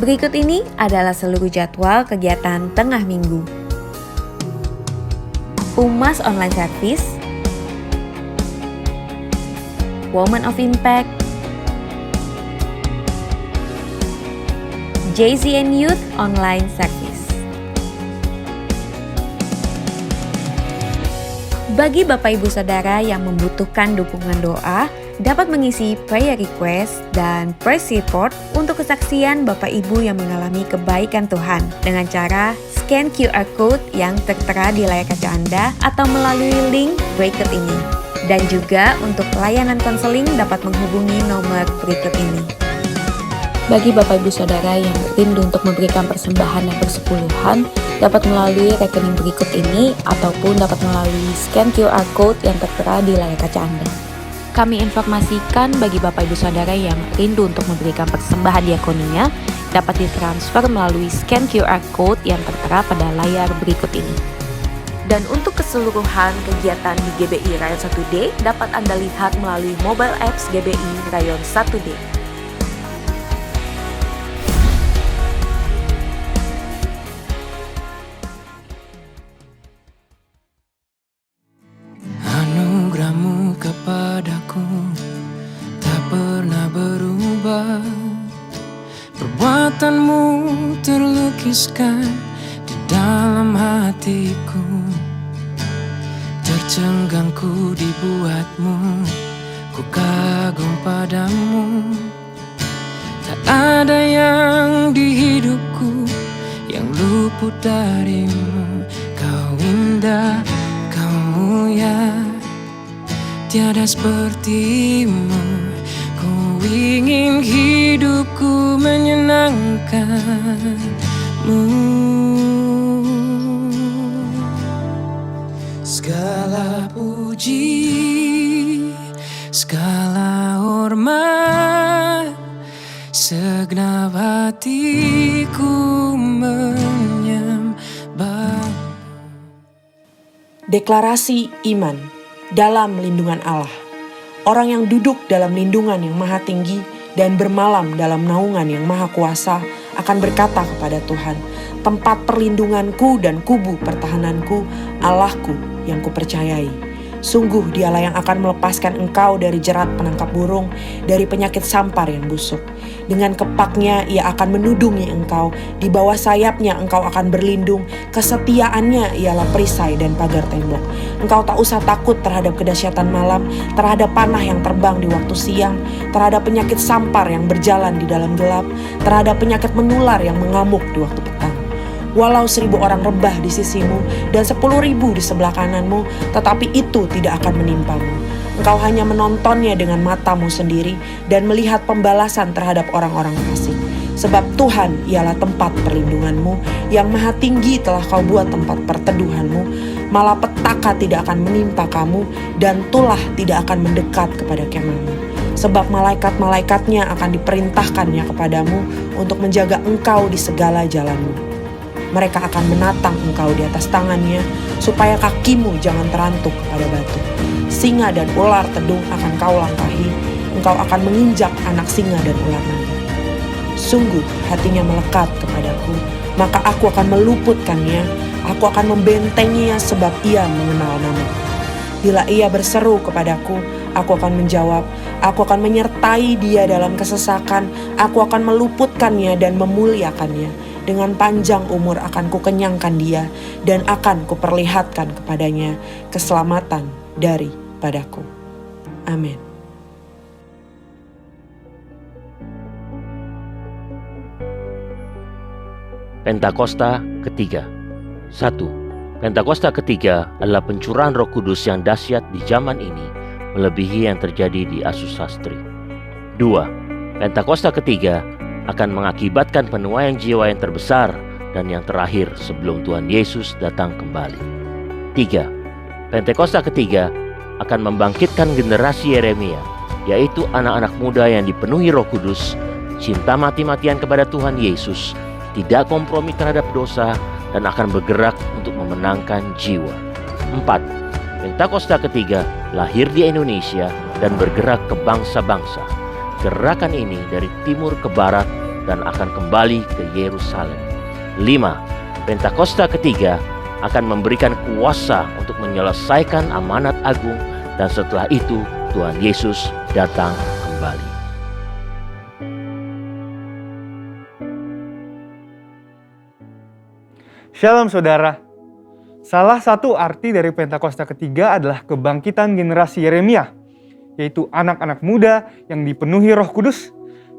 Berikut ini adalah seluruh jadwal kegiatan tengah minggu. Umas Online Service, Women of Impact, JZN Youth Online Service. Bagi Bapak Ibu Saudara yang membutuhkan dukungan doa, dapat mengisi prayer request dan praise report untuk kesaksian Bapak Ibu yang mengalami kebaikan Tuhan dengan cara scan QR code yang tertera di layar kaca Anda atau melalui link berikut ini. Dan juga untuk layanan konseling dapat menghubungi nomor berikut ini. Bagi Bapak Ibu Saudara yang rindu untuk memberikan persembahan yang bersepuluhan, dapat melalui rekening berikut ini ataupun dapat melalui scan QR code yang tertera di layar kaca Anda. Kami informasikan bagi Bapak Ibu Saudara yang rindu untuk memberikan persembahan diakoninya dapat ditransfer melalui scan QR code yang tertera pada layar berikut ini. Dan untuk keseluruhan kegiatan di GBI Rayon 1D dapat Anda lihat melalui mobile apps GBI Rayon 1D. Anugerahmu kepadaku tak pernah berubah. Perbuatanmu terlukiskan di dalam hatiku. Tercenggangku dibuatmu, ku kagum padamu. Tak ada yang di hidupku yang luput darimu. Kau indah, kau mulia, tiada sepertimu. Ku ingin hidupku menyenangkanmu. Segala puji, segala hormat, segenap hatiku menyembah. Deklarasi iman dalam lindungan Allah. Orang yang duduk dalam lindungan yang maha tinggi dan bermalam dalam naungan yang maha kuasa akan berkata kepada Tuhan, tempat perlindunganku dan kubu pertahananku, Allahku yang kupercayai. Sungguh dialah yang akan melepaskan engkau dari jerat penangkap burung, dari penyakit sampar yang busuk. Dengan kepaknya ia akan menudungi engkau, di bawah sayapnya engkau akan berlindung. Kesetiaannya ialah perisai dan pagar tembok. Engkau tak usah takut terhadap kedahsyatan malam, terhadap panah yang terbang di waktu siang, terhadap penyakit sampar yang berjalan di dalam gelap, terhadap penyakit menular yang mengamuk di waktu petang. Walau 1000 orang rebah di sisimu dan 10.000 di sebelah kananmu, tetapi itu tidak akan menimpamu. Engkau hanya menontonnya dengan matamu sendiri dan melihat pembalasan terhadap orang-orang fasik. Sebab Tuhan ialah tempat perlindunganmu, yang maha tinggi telah kau buat tempat perteduhanmu. Malapetaka tidak akan menimpa kamu dan tulah tidak akan mendekat kepada kemahmu. Sebab malaikat-malaikatnya akan diperintahkannya kepadamu untuk menjaga engkau di segala jalanmu. Mereka akan menatang engkau di atas tangannya, supaya kakimu jangan terantuk pada batu. Singa dan ular tedung akan kau langkahi, engkau akan menginjak anak singa dan ular naga. Sungguh hatinya melekat kepadaku, maka aku akan meluputkannya, aku akan membentenginya sebab ia mengenal namaku. Bila ia berseru kepadaku, aku akan menjawab, aku akan menyertai dia dalam kesesakan, aku akan meluputkannya dan memuliakannya. Dengan panjang umur akan kukenyangkan dia dan akan kuperlihatkan kepadanya keselamatan daripadaku. Amin. Pentakosta ketiga. 1. Pentakosta ketiga adalah pencurahan Roh Kudus yang dahsyat di zaman ini, melebihi yang terjadi di Asusastri. 2. Pentakosta ketiga akan mengakibatkan penuaian jiwa yang terbesar dan yang terakhir sebelum Tuhan Yesus datang kembali. 3. Pentakosta ketiga akan membangkitkan generasi Yeremia, yaitu anak-anak muda yang dipenuhi Roh Kudus, cinta mati-matian kepada Tuhan Yesus, tidak kompromi terhadap dosa, dan akan bergerak untuk memenangkan jiwa. 4. Pentakosta ketiga lahir di Indonesia dan bergerak ke bangsa-bangsa. Gerakan ini dari timur ke barat dan akan kembali ke Yerusalem. 5. Pentakosta ketiga akan memberikan kuasa untuk menyelesaikan amanat agung, dan setelah itu Tuhan Yesus datang kembali. Shalom saudara. Salah satu arti dari Pentakosta ketiga adalah kebangkitan generasi Yeremia, yaitu anak-anak muda yang dipenuhi Roh Kudus,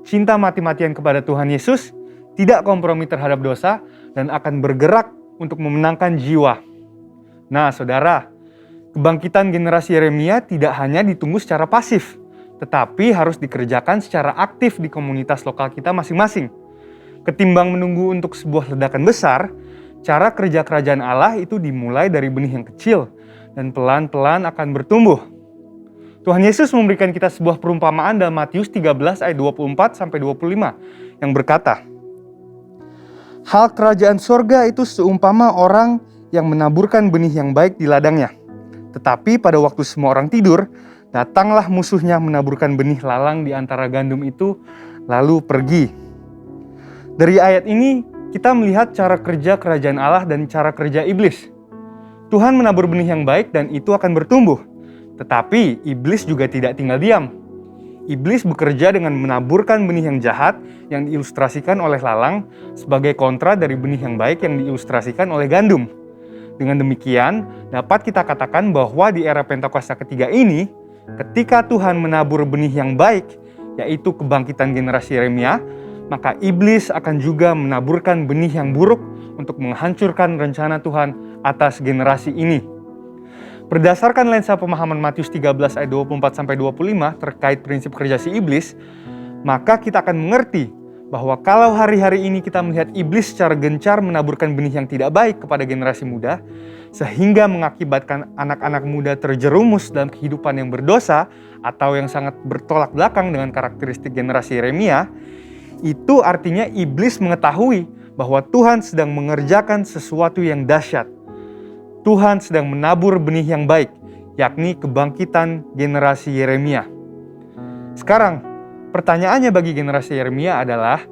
cinta mati-matian kepada Tuhan Yesus, tidak kompromi terhadap dosa, dan akan bergerak untuk memenangkan jiwa. Nah saudara, kebangkitan generasi Yeremia tidak hanya ditunggu secara pasif, tetapi harus dikerjakan secara aktif di komunitas lokal kita masing-masing. Ketimbang menunggu untuk sebuah ledakan besar, cara kerja kerajaan Allah itu dimulai dari benih yang kecil dan pelan-pelan akan bertumbuh. Tuhan Yesus memberikan kita sebuah perumpamaan dalam Matius 13 ayat 24-25 yang berkata, "Hal kerajaan sorga itu seumpama orang yang menaburkan benih yang baik di ladangnya. Tetapi pada waktu semua orang tidur, datanglah musuhnya menaburkan benih lalang di antara gandum itu, lalu pergi." Dari ayat ini, kita melihat cara kerja kerajaan Allah dan cara kerja iblis. Tuhan menabur benih yang baik dan itu akan bertumbuh. Tetapi iblis juga tidak tinggal diam. Iblis bekerja dengan menaburkan benih yang jahat yang diilustrasikan oleh lalang sebagai kontra dari benih yang baik yang diilustrasikan oleh gandum. Dengan demikian, dapat kita katakan bahwa di era Pentakosta ketiga ini, ketika Tuhan menabur benih yang baik, yaitu kebangkitan generasi Yeremia, maka iblis akan juga menaburkan benih yang buruk untuk menghancurkan rencana Tuhan atas generasi ini. Berdasarkan lensa pemahaman Matius 13 ayat 24-25 terkait prinsip kerja si iblis, maka kita akan mengerti bahwa kalau hari-hari ini kita melihat iblis secara gencar menaburkan benih yang tidak baik kepada generasi muda, sehingga mengakibatkan anak-anak muda terjerumus dalam kehidupan yang berdosa atau yang sangat bertolak belakang dengan karakteristik generasi Yeremia, itu artinya iblis mengetahui bahwa Tuhan sedang mengerjakan sesuatu yang dahsyat. Tuhan sedang menabur benih yang baik, yakni kebangkitan generasi Yeremia. Sekarang, pertanyaannya bagi generasi Yeremia adalah,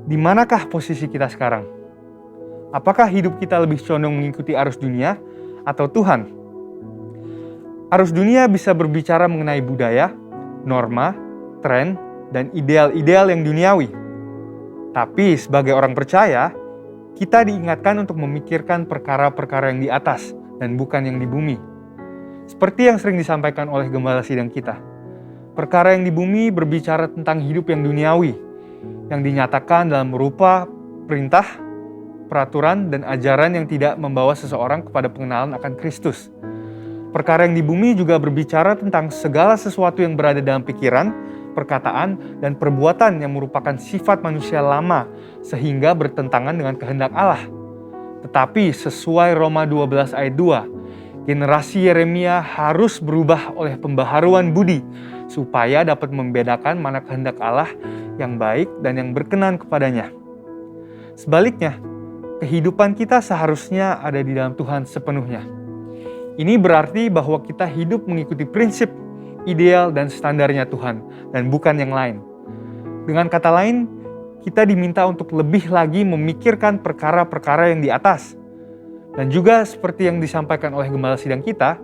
di manakah posisi kita sekarang? Apakah hidup kita lebih condong mengikuti arus dunia atau Tuhan? Arus dunia bisa berbicara mengenai budaya, norma, tren, dan ideal-ideal yang duniawi. Tapi sebagai orang percaya, kita diingatkan untuk memikirkan perkara-perkara yang di atas dan bukan yang di bumi. Seperti yang sering disampaikan oleh gembala sidang kita, perkara yang di bumi berbicara tentang hidup yang duniawi, yang dinyatakan dalam rupa perintah, peraturan, dan ajaran yang tidak membawa seseorang kepada pengenalan akan Kristus. Perkara yang di bumi juga berbicara tentang segala sesuatu yang berada dalam pikiran, perkataan, dan perbuatan yang merupakan sifat manusia lama sehingga bertentangan dengan kehendak Allah. Tetapi sesuai Roma 12 ayat 2, generasi Yeremia harus berubah oleh pembaharuan budi supaya dapat membedakan mana kehendak Allah yang baik dan yang berkenan kepadanya. Sebaliknya, kehidupan kita seharusnya ada di dalam Tuhan sepenuhnya. Ini berarti bahwa kita hidup mengikuti prinsip, ideal, dan standarnya Tuhan, dan bukan yang lain. Dengan kata lain, kita diminta untuk lebih lagi memikirkan perkara-perkara yang di atas. Dan juga seperti yang disampaikan oleh gembala sidang kita,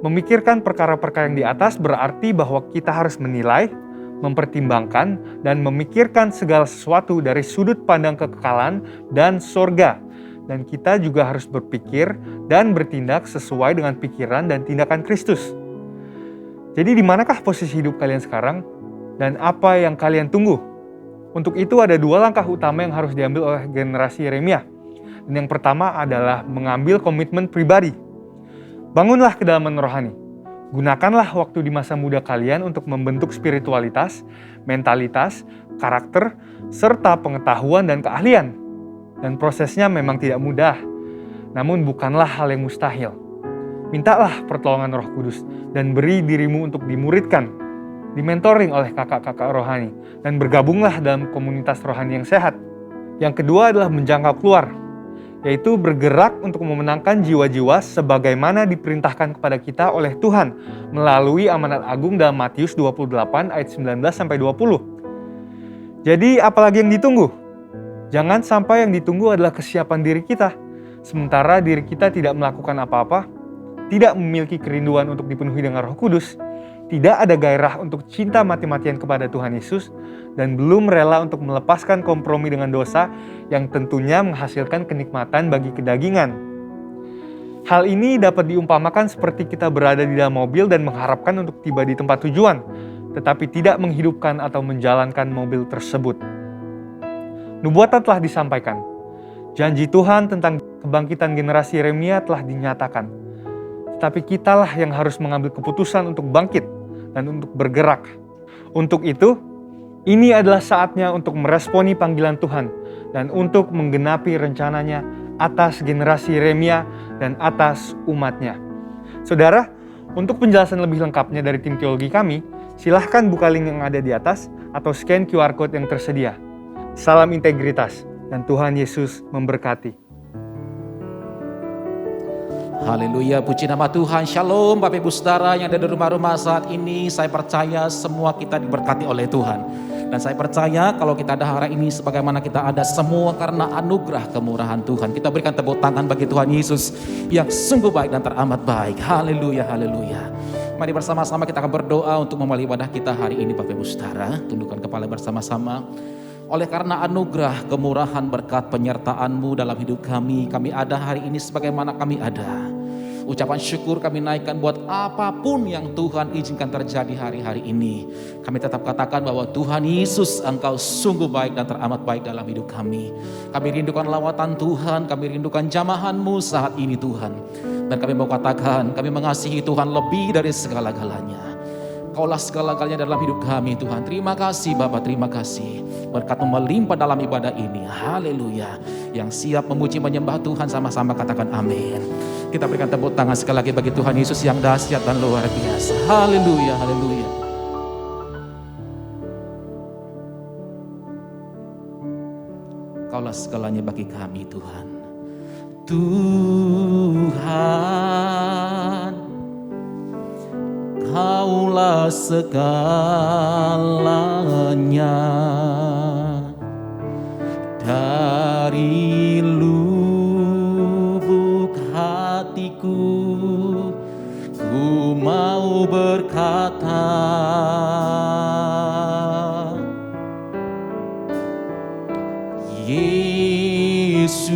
memikirkan perkara-perkara yang di atas berarti bahwa kita harus menilai, mempertimbangkan, dan memikirkan segala sesuatu dari sudut pandang kekekalan dan sorga. Dan kita juga harus berpikir dan bertindak sesuai dengan pikiran dan tindakan Kristus. Jadi di manakah posisi hidup kalian sekarang dan apa yang kalian tunggu? Untuk itu ada dua langkah utama yang harus diambil oleh generasi Yeremia. Dan yang pertama adalah mengambil komitmen pribadi. Bangunlah kedalaman rohani. Gunakanlah waktu di masa muda kalian untuk membentuk spiritualitas, mentalitas, karakter, serta pengetahuan dan keahlian. Dan prosesnya memang tidak mudah, namun bukanlah hal yang mustahil. Mintalah pertolongan Roh Kudus dan beri dirimu untuk dimuridkan, dimentoring oleh kakak-kakak rohani, dan bergabunglah dalam komunitas rohani yang sehat. Yang kedua adalah menjangkau keluar, yaitu bergerak untuk memenangkan jiwa-jiwa sebagaimana diperintahkan kepada kita oleh Tuhan melalui amanat agung dalam Matius 28 ayat 19-20. Jadi apalagi yang ditunggu? Jangan sampai yang ditunggu adalah kesiapan diri kita, sementara diri kita tidak melakukan apa-apa, tidak memiliki kerinduan untuk dipenuhi dengan Roh Kudus, tidak ada gairah untuk cinta mati-matian kepada Tuhan Yesus, dan belum rela untuk melepaskan kompromi dengan dosa yang tentunya menghasilkan kenikmatan bagi kedagingan. Hal ini dapat diumpamakan seperti kita berada di dalam mobil dan mengharapkan untuk tiba di tempat tujuan, tetapi tidak menghidupkan atau menjalankan mobil tersebut. Nubuatan telah disampaikan. Janji Tuhan tentang kebangkitan generasi Yeremia telah dinyatakan. Tetapi kitalah yang harus mengambil keputusan untuk bangkit dan untuk bergerak. Untuk itu, ini adalah saatnya untuk meresponi panggilan Tuhan dan untuk menggenapi rencananya atas generasi Yeremia dan atas umatnya. Saudara, untuk penjelasan lebih lengkapnya dari tim teologi kami, silahkan buka link yang ada di atas atau scan QR Code yang tersedia. Salam integritas dan Tuhan Yesus memberkati. Haleluya, puji nama Tuhan. Shalom Bapak Ibu Saudara yang ada di rumah-rumah saat ini. Saya percaya semua kita diberkati oleh Tuhan. Dan saya percaya kalau kita ada hari ini sebagaimana kita ada semua karena anugerah kemurahan Tuhan. Kita berikan tepuk tangan bagi Tuhan Yesus yang sungguh baik dan teramat baik. Haleluya, haleluya. Mari bersama-sama kita akan berdoa untuk memulai ibadah kita hari ini Bapak Ibu Saudara. Tundukkan kepala bersama-sama. Oleh karena anugerah, kemurahan, berkat, penyertaan-Mu dalam hidup kami ada hari ini sebagaimana kami ada. Ucapan syukur kami naikkan buat apapun yang Tuhan izinkan terjadi hari-hari ini. Kami tetap katakan bahwa Tuhan Yesus, Engkau sungguh baik dan teramat baik dalam hidup kami. Kami rindukan lawatan Tuhan, kami rindukan jamahan-Mu saat ini Tuhan. Dan kami mau katakan, kami mengasihi Tuhan lebih dari segala-galanya. Kaulah segala-galanya dalam hidup kami Tuhan. Terima kasih Bapa, terima kasih. Berkat-Mu melimpah dalam ibadah ini. Haleluya. Yang siap memuji menyembah Tuhan sama-sama katakan amin. Kita berikan tepuk tangan sekali lagi bagi Tuhan Yesus yang dahsyat dan luar biasa. Haleluya, haleluya. Kaulah segalanya bagi kami Tuhan. Tuhan, Kaulah segalanya. Dari lubuk hatiku ku mau berkata, Yesus,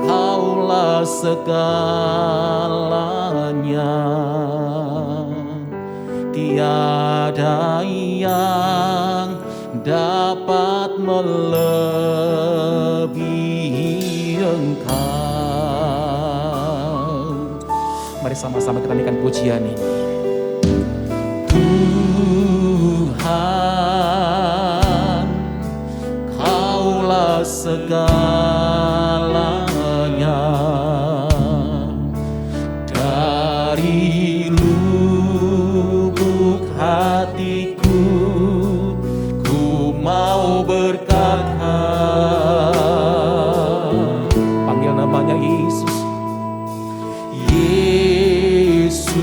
Kaulah segalanya. Tiada yang dapat melebihi Engkau. Mari sama-sama kita nyanyikan pujian ini. Tuhan, Kaulah segalanya. Dari lubuk hatiku ku mau berkata, panggil namanya Yesus. Yesus,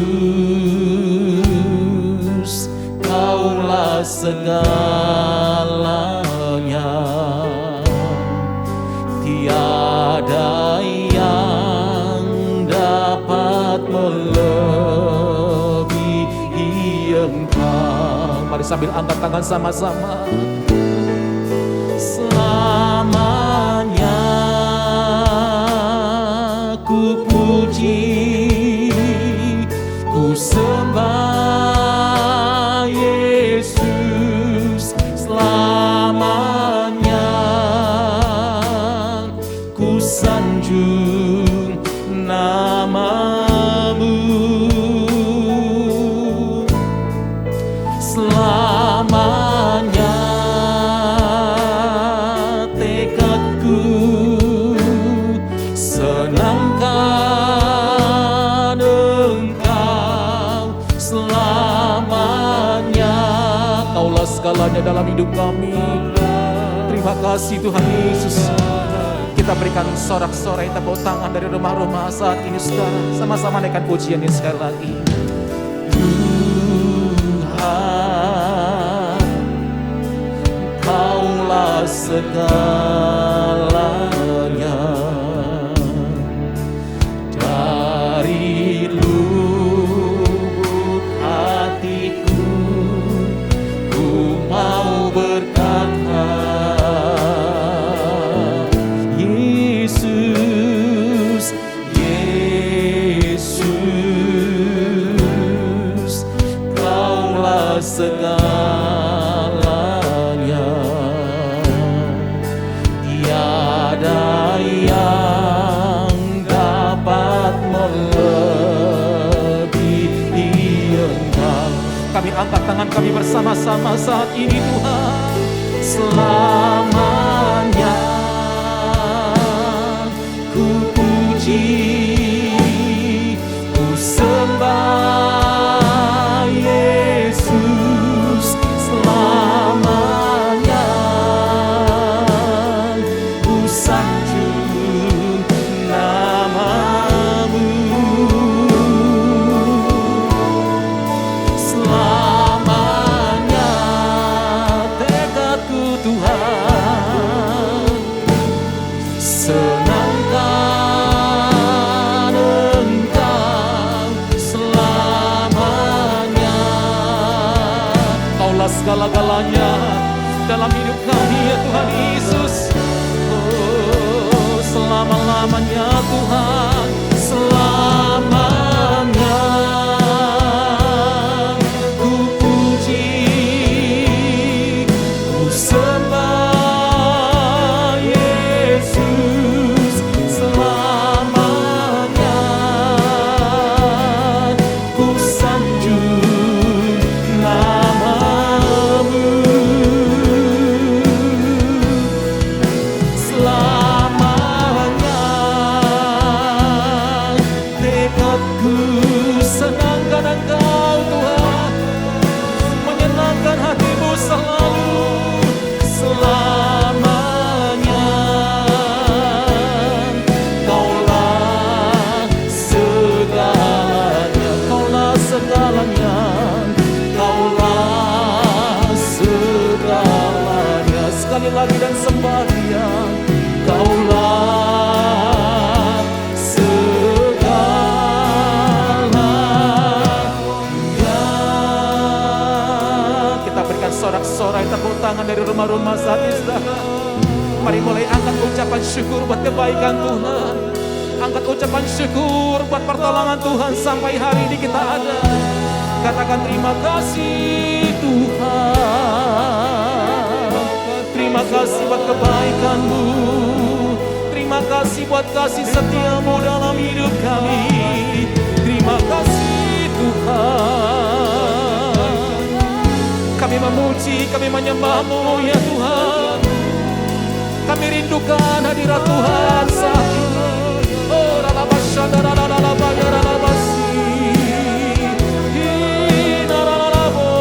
Kaulah segalanya. Tiada yang dapat melebihi Engkau. Mari sambil angkat tangan sama-sama. Selamanya ku puji, ku sembah Yesus. Selamanya ku sanjung nama-Mu. Selamanya tekadku senangkan Engkau. Selamanya Kaulah segalanya dalam hidup kami. Terima kasih Tuhan Yesus. Kita berikan sorak-sorai tepuk tangan dari rumah-rumah saat ini saudara. Sama-sama naikkan pujian ini sekali lagi. Tuhan, segalanya. Dari lubuk hatiku ku mau berkata, Yesus, Yesus, Kaulah segalanya. Tiada yang dapat melebihi Engkau. Kami angkat tangan kami bersama-sama saat ini Tuhan. Selamanya ku puji, ku sembah Yesus. Selamanya ku sanjung namamu. Selamanya tekadku Tuhan, senangkan Engkau selamanya. Kaulah segala-galanya dalam hidup kami ya Tuhan Yesus. Oh, selama-lamanya Tuhan, selamanya ku puji, ku sembah Yesus. Selamanya ku sanjung namamu. Selamanya tekadku senangkan Engkau Tuhan, menyenangkan hatimu selalu. Selamanya Kaulah segalanya, Kaulah segalanya, Kaulah segalanya. Sekali lagi dan sembah Dia, Kaulah segalanya. Kita berikan sorak-sorai tepuk tangan dari rumah-rumah saat ini, saudara. Mari mulai angkat ucapan syukur buat kebaikan Tuhan. Angkat ucapan syukur buat pertolongan Tuhan sampai hari ini kita ada. Katakan terima kasih Tuhan. Terima kasih buat kebaikan-Mu. Terima kasih buat kasih setia-Mu dalam hidup kami. Terima kasih Tuhan. Kami memuji, kami menyembah-Mu ya Tuhan. Kami rindukan hadirat Tuhan saat ini. Oh, ralabashada, ralalabaya, ralabasi. Hinaralabo.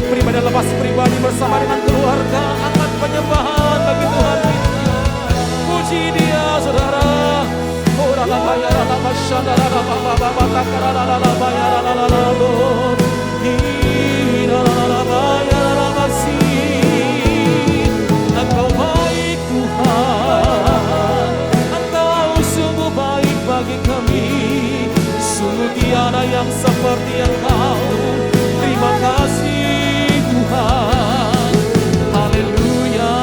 Pribadi lepas pribadi bersama dengan keluarga, angkat penyembahan bagi Tuhan kita. Puji Dia, saudara. Oh, ralabaya, ralabashada, ralababa, ralabaya, ralalabo. Hinaralabaya, ralabasi. Engkau baik Tuhan, Engkau sungguh baik bagi kami. Sungguh tiada yang seperti Engkau. Terima kasih Tuhan. Haleluya.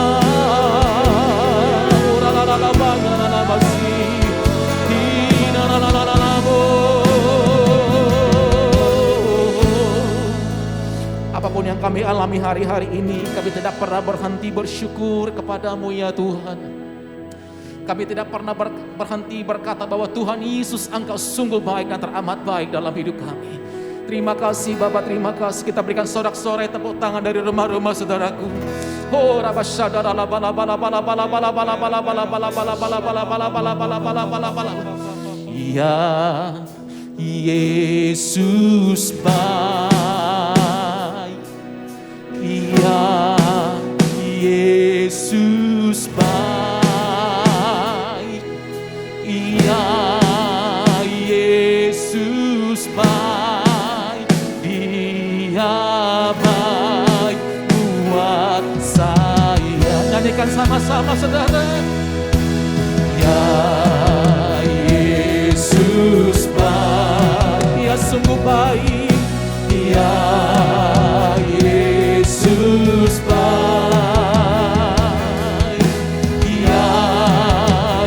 Apapun yang kami alami hari-hari ini, kami tidak pernah berhenti bersyukur kepadamu ya Tuhan. Kami tidak pernah berhenti berkata bahwa Tuhan Yesus Engkau sungguh baik dan teramat baik dalam hidup kami. Terima kasih Bapa, terima kasih. Kita berikan sorak-sorai tepuk tangan dari rumah-rumah saudaraku. Oh, rabasyada la bala bala bala bala bala bala bala bala bala bala bala bala bala bala bala bala bala bala. Ya Yesus baik. Ya Yesus baik. Ya Yesus baik. Dia baik buat saya. Nyanyikan sama-sama saudara. Ya Yesus baik, ya sungguh baik, ya Yesus baik, ya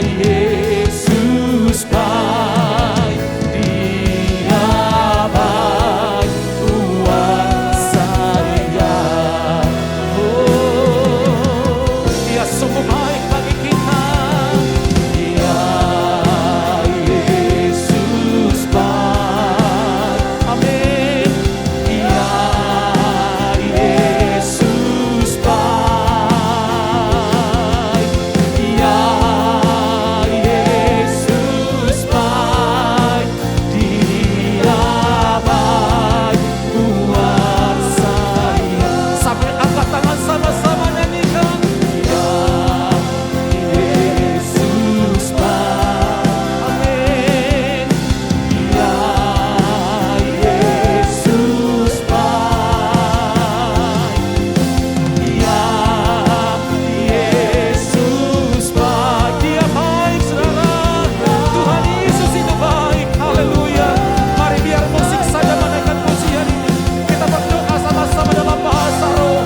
Yesus baik, Dia baik buat saya. Oh, Dia sungguh baik bagi kita. Ya Yesus baik, amin. Ya Yesus baik, ya Yesus baik, Dia baik buat saya. Sambil angkat tangan sama-sama nyanyikan. Ya Yesus baik, amin. Ya Yesus baik, ya Yesus baik. Dia baik saudara. Tuhan Yesus itu baik. Haleluya. Mari biar musik saja menaikkan pujian ini. Kita berdoa sama-sama dalam bahasa roh.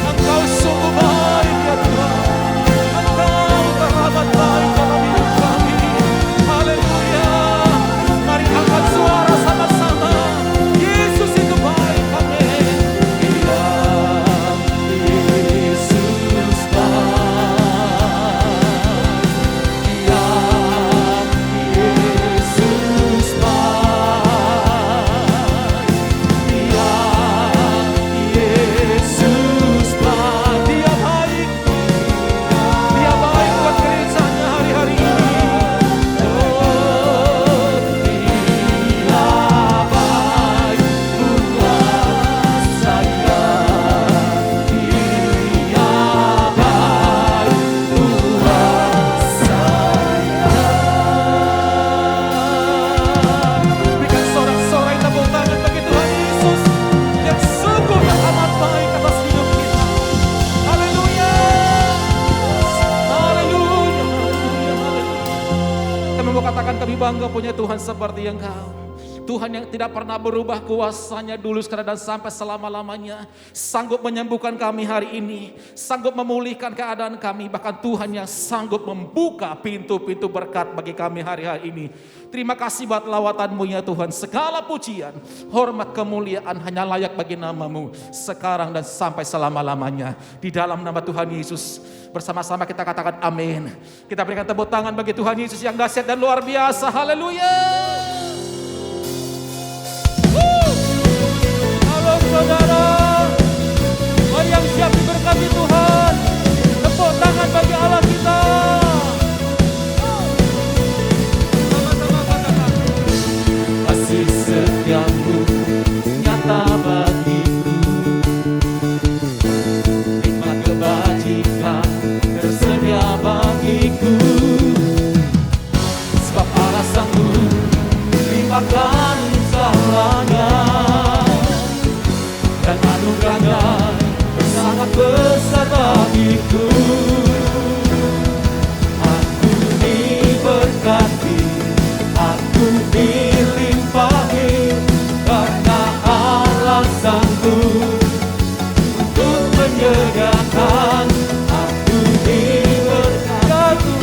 Engkau sungguh baik ya Tuhan. Engkau teramat baik dalam hidup kami. Haleluya. Mari angkat suara sama-sama. Yesus itu baik, amin. Ya Yesus baik, ya Yesus baik, ya Yesus baik. Dia baik, Dia baik buat gerejanya hari-hari ini. Oh, Dia baik buat saya. Dia baik buat saya. Berikan sorak-sorai tepuk tangan bagi Tuhan Yesus yang sungguh yang amat baik atas hidup kita. Haleluya. Haleluya. Kami mau katakan kami bangga punya Tuhan seperti Engkau. Tuhan yang tidak pernah berubah kuasanya dulu, sekarang dan sampai selama-lamanya. Sanggup menyembuhkan kami hari ini. Sanggup memulihkan keadaan kami. Bahkan Tuhan yang sanggup membuka pintu-pintu berkat bagi kami hari-hari ini. Terima kasih buat lawatan-Mu ya Tuhan. Segala pujian, hormat, kemuliaan hanya layak bagi nama-Mu. Sekarang dan sampai selama-lamanya. Di dalam nama Tuhan Yesus. Bersama-sama kita katakan amin. Kita berikan tepuk tangan bagi Tuhan Yesus yang dahsyat dan luar biasa. Haleluya. Halo saudara, mari yang siap diberkati Tuhan, tepuk tangan bagi Allah kita. Sama-sama katakan. Kasih setiamu nyata bagiku, nikmat kebajikan tersedia bagiku. Sebab Allah sanggup limpahkan segalanya, dan anugerahnya sangat besar bagiku. Aku diberkati, aku dilimpahi, karena Allah sanggup untuk menyediakan. Aku diberkati,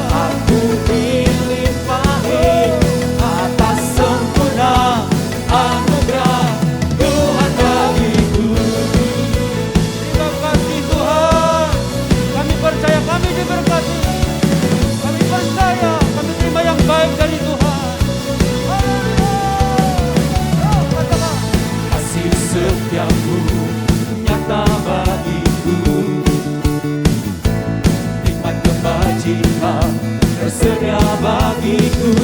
aku dilimpahi atas sempurna anugerah Tuhan bagiku. Terima kasih Tuhan. Kami percaya kami diberkati. Kami percaya kami terima yang baik dari Tuhan. Haleluya. Kasih setiamu nyata bagiku, nikmat kebajikan tersedia bagiku.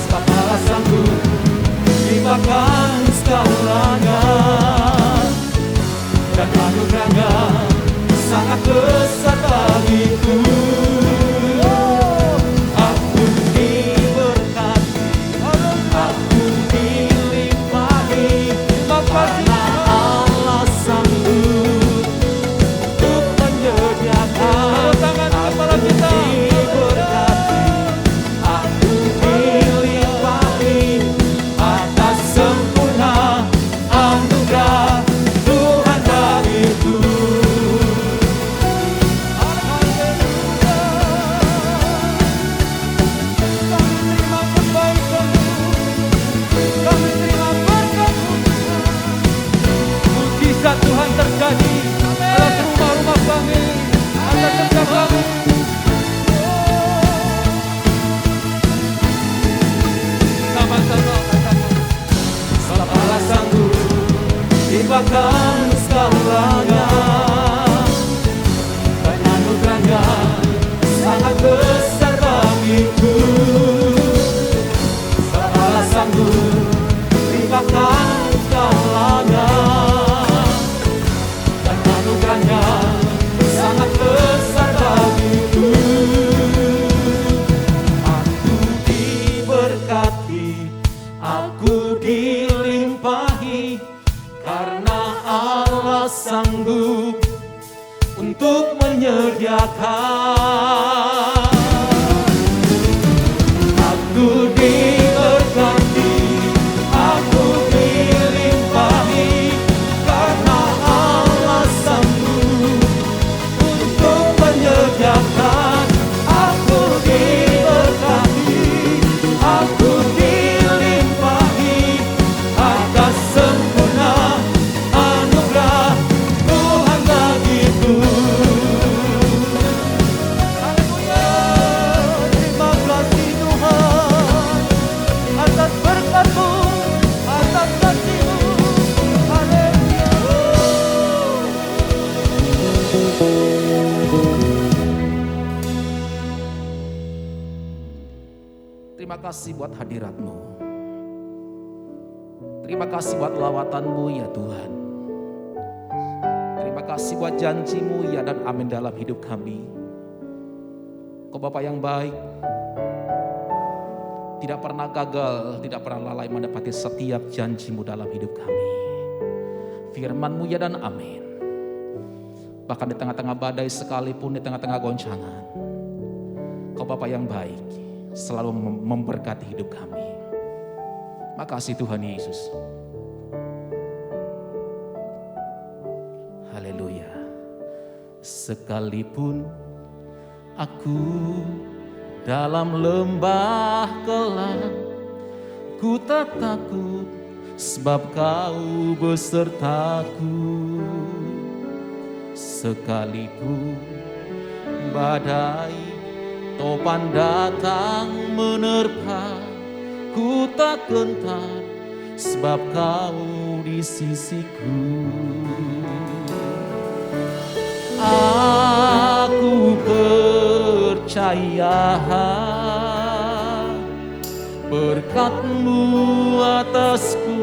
Sebab Allah sanggup limpahkan segalanya, dan anugerahnya untuk menyediakan. Aku diberkati, aku dilimpahi, karena Allah sanggup untuk menyediakan. Aku diberkati, aku dilimpahi, atas sempurna anugerah Tuhan bagiku. Haleluya, terima kasih Tuhan atas berkat-Mu, atas kasih-Mu. Haleluya. Terima kasih buat hadirat-Mu. Terima kasih buat lawatan-Mu ya Tuhan. Terima kasih buat janji-Mu ya dan amin dalam hidup kami. Kau Bapa yang baik, tidak pernah gagal, tidak pernah lalai mendapati setiap janji-Mu dalam hidup kami. Firman-Mu ya dan amin. Bahkan di tengah-tengah badai sekalipun, di tengah-tengah goncangan, Kau Bapa yang baik selalu memberkati hidup kami. Makasih Tuhan Yesus. Haleluya. Sekalipun aku dalam lembah gelap, ku tak takut sebab Kau besertaku. Sekalipun badai topan datang menerpa, ku tak gentar sebab Kau di sisiku. Aku percaya berkat-Mu atasku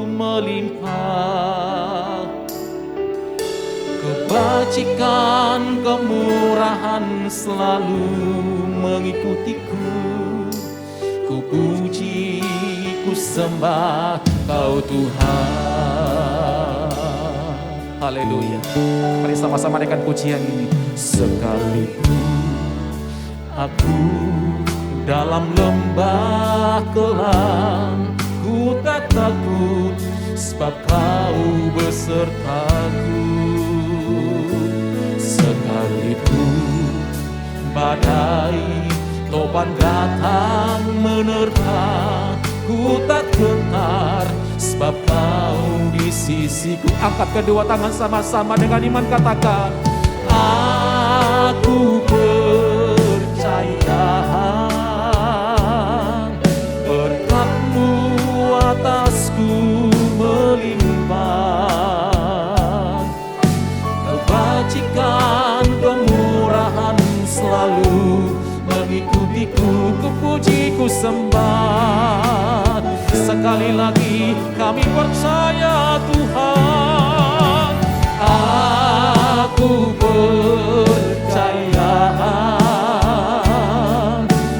melimpah, kebajikan kemurahan selalu mengikutiku. Ku puji, ku sembah Kau Tuhan. Haleluya. Mari sama-sama dengan pujian ini. Sekalipun aku dalam lembah kelam, ku tak takut sebab Kau besertaku. Sekalipun badai topan datang menerpa, ku tak gentar sebab Kau di sisiku. Angkat kedua tangan sama-sama dengan iman, katakan, aku percaya berkat-Mu atasku melimpah, kebajikan kemurahan selalu mengikutiku. Ku puji, ku sembah. Sekali lagi kami percaya Tuhan. Aku percaya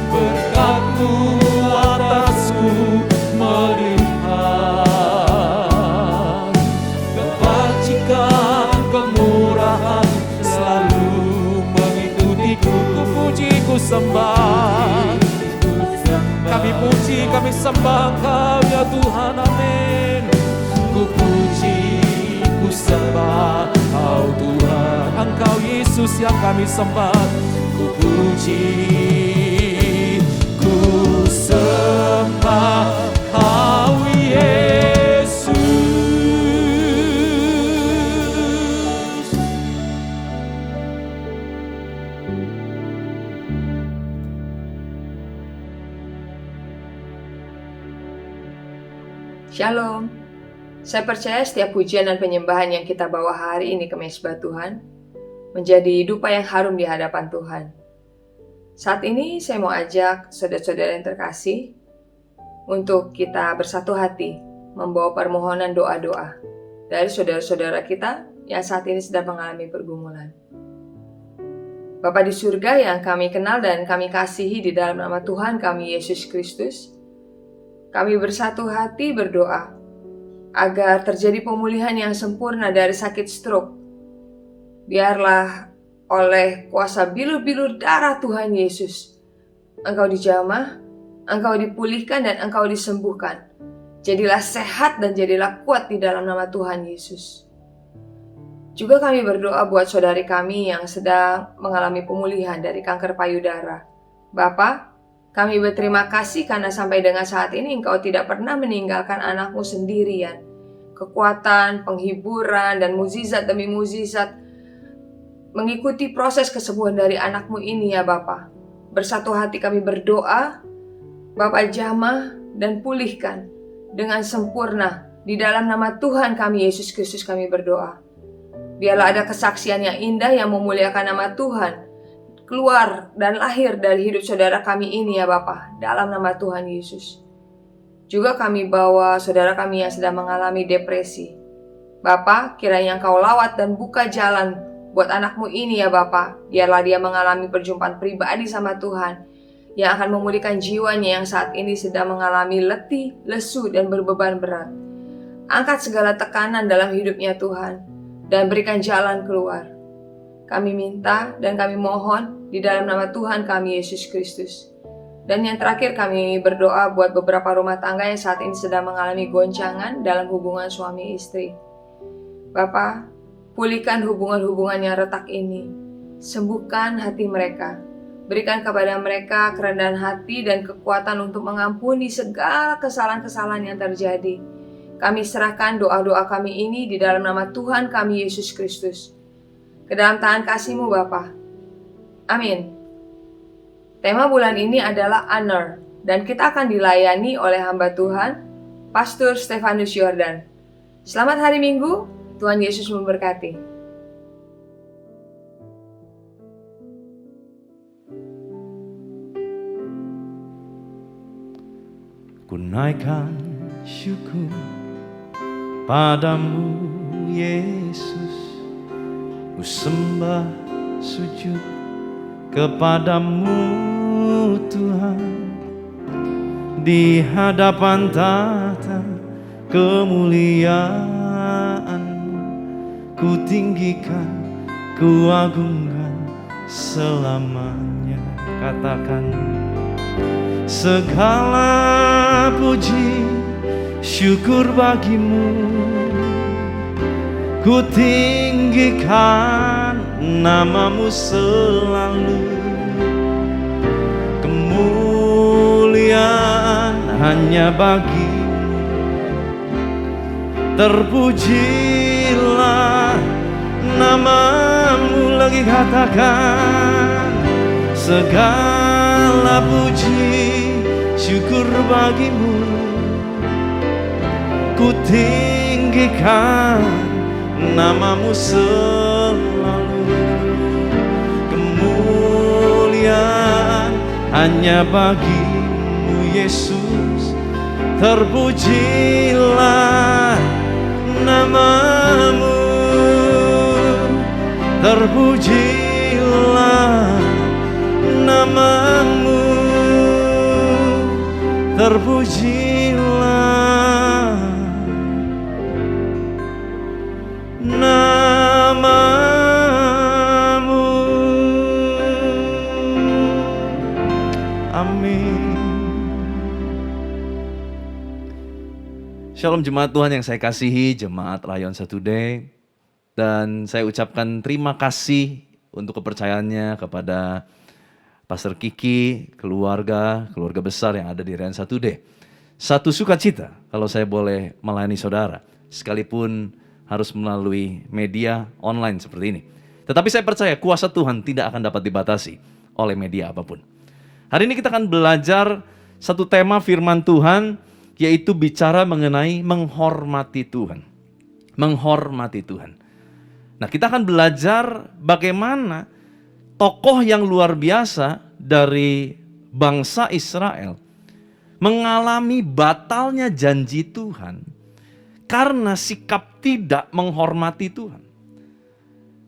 berkat-Mu atasku melimpah, kebajikan kemurahan selalu mengikutiku. Ku puji, ku sembah. Kami puji, kami sembah Kau ya Tuhan, amin. Ku puji, ku sembah Kau Tuhan. Engkau Yesus yang kami sembah. Ku puji, ku sembah Kau Yesus. Shalom. Saya percaya setiap pujian dan penyembahan yang kita bawa hari ini ke mezbah Tuhan menjadi dupa yang harum di hadapan Tuhan. Saat ini saya mau ajak saudara-saudara yang terkasih untuk kita bersatu hati membawa permohonan doa-doa dari saudara-saudara kita yang saat ini sedang mengalami pergumulan. Bapa di surga yang kami kenal dan kami kasihi di dalam nama Tuhan kami Yesus Kristus, kami bersatu hati berdoa agar terjadi pemulihan yang sempurna dari sakit stroke Biarlah oleh kuasa bilur-bilur darah Tuhan Yesus, Engkau dijamah, Engkau dipulihkan, dan Engkau disembuhkan. Jadilah sehat dan jadilah kuat di dalam nama Tuhan Yesus. Juga kami berdoa buat saudari kami yang sedang mengalami pemulihan dari kanker payudara. Bapa, kami berterima kasih karena sampai dengan saat ini Engkau tidak pernah meninggalkan anakmu sendirian. Kekuatan, penghiburan, dan mukjizat demi mukjizat mengikuti proses kesembuhan dari anakmu ini ya Bapa. Bersatu hati kami berdoa, Bapa jamah dan pulihkan dengan sempurna. Di dalam nama Tuhan kami Yesus Kristus kami berdoa. Biarlah ada kesaksian yang indah yang memuliakan nama Tuhan keluar dan lahir dari hidup saudara kami ini ya Bapa, dalam nama Tuhan Yesus. Juga kami bawa saudara kami yang sedang mengalami depresi. Bapa, kiranya Engkau lawat dan buka jalan buat anakmu ini ya Bapa. Biarlah dia mengalami perjumpaan pribadi sama Tuhan yang akan memulihkan jiwanya yang saat ini sedang mengalami letih, lesu, dan berbeban berat. Angkat segala tekanan dalam hidupnya Tuhan dan berikan jalan keluar. Kami minta dan kami mohon di dalam nama Tuhan kami Yesus Kristus. Dan yang terakhir kami berdoa buat beberapa rumah tangga yang saat ini sedang mengalami goncangan dalam hubungan suami istri. Bapa, pulihkan hubungan-hubungan yang retak ini. Sembuhkan hati mereka. Berikan kepada mereka kerendahan hati dan kekuatan untuk mengampuni segala kesalahan-kesalahan yang terjadi. Kami serahkan doa-doa kami ini di dalam nama Tuhan kami Yesus Kristus. Ke dalam tangan kasih-Mu Bapa. Amin. Tema bulan ini adalah honor, dan kita akan dilayani oleh hamba Tuhan, Pastor Stefanus Yordan. Selamat hari Minggu, Tuhan Yesus memberkati. Ku naikkan syukur padamu Yesus, ku sembah sujud kepadamu Tuhan, di hadapan tahta kemuliaan-Mu ku tinggikan, ku agungkan selamanya. Katakan, segala puji syukur bagimu, ku tinggikan namamu selalu. Kemuliaan hanya bagimu, terpujilah namamu. Lagi katakan, segala puji syukur bagimu, ku tinggikan namamu selalu. Kemuliaan hanya bagimu Yesus, terpujilah namamu, terpujilah namamu, terpujilah namamu. Amin. Shalom jemaat Tuhan yang saya kasihi, jemaat Rayon Satu Day. Dan saya ucapkan terima kasih untuk kepercayaannya kepada Pastor Kiki, keluarga besar yang ada di Rayon Satu Day. Satu sukacita kalau saya boleh melayani saudara, sekalipun harus melalui media online seperti ini. Tetapi saya percaya kuasa Tuhan tidak akan dapat dibatasi oleh media apapun. Hari ini kita akan belajar satu tema firman Tuhan, yaitu bicara mengenai menghormati Tuhan. Menghormati Tuhan. Nah, kita akan belajar bagaimana tokoh yang luar biasa dari bangsa Israel mengalami batalnya janji Tuhan karena sikap tidak menghormati Tuhan.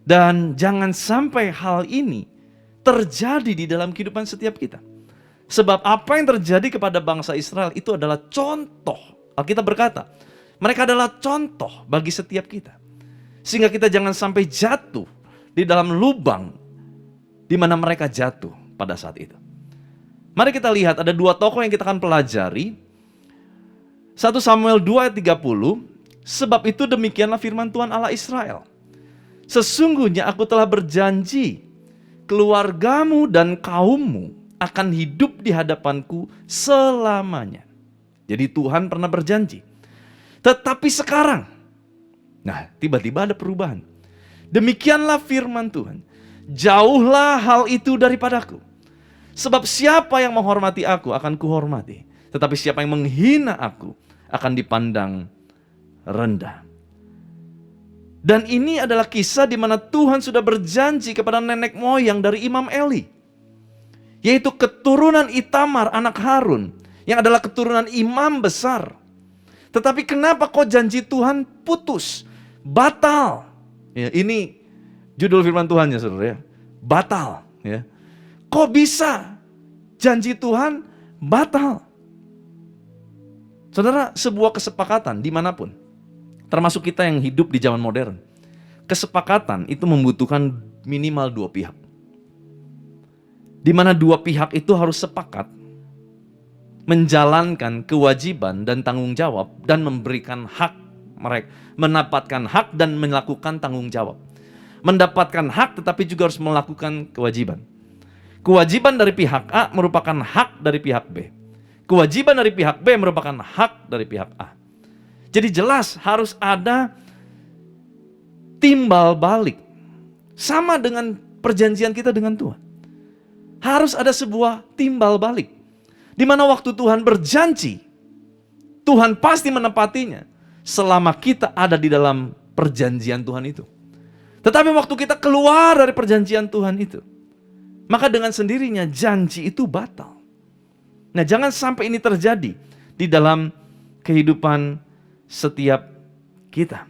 Dan jangan sampai hal ini terjadi di dalam kehidupan setiap kita. Sebab apa yang terjadi kepada bangsa Israel itu adalah contoh. Alkitab berkata, mereka adalah contoh bagi setiap kita. Sehingga kita jangan sampai jatuh di dalam lubang di mana mereka jatuh pada saat itu. Mari kita lihat ada dua tokoh yang kita akan pelajari. 1 Samuel 2 ayat 30, sebab itu demikianlah firman Tuhan Allah Israel. Sesungguhnya aku telah berjanji, keluargamu dan kaummu akan hidup di hadapanku selamanya. Jadi Tuhan pernah berjanji. Tetapi sekarang, nah tiba-tiba ada perubahan. Demikianlah firman Tuhan, jauhlah hal itu daripadaku. Sebab siapa yang menghormati aku akan kuhormati. Tetapi siapa yang menghina aku akan dipandang rendah. Dan ini adalah kisah di mana Tuhan sudah berjanji kepada nenek moyang dari Imam Eli. Yaitu keturunan Itamar anak Harun. Yang adalah keturunan imam besar. Tetapi kenapa kok janji Tuhan putus? Batal. Ya, ini judul firman Tuhannya saudara ya. Batal. Ya. Kok bisa janji Tuhan batal? Saudara, sebuah kesepakatan dimanapun, termasuk kita yang hidup di zaman modern, kesepakatan itu membutuhkan minimal dua pihak. Di mana dua pihak itu harus sepakat menjalankan kewajiban dan tanggung jawab dan memberikan hak mereka, mendapatkan hak dan melakukan tanggung jawab. Mendapatkan hak tetapi juga harus melakukan kewajiban. Kewajiban dari pihak A merupakan hak dari pihak B. Kewajiban dari pihak B merupakan hak dari pihak A. Jadi jelas harus ada timbal balik. Sama dengan perjanjian kita dengan Tuhan. Harus ada sebuah timbal balik. Di mana waktu Tuhan berjanji, Tuhan pasti menepatinya selama kita ada di dalam perjanjian Tuhan itu. Tetapi waktu kita keluar dari perjanjian Tuhan itu, maka dengan sendirinya janji itu batal. Nah, jangan sampai ini terjadi di dalam kehidupan setiap kita.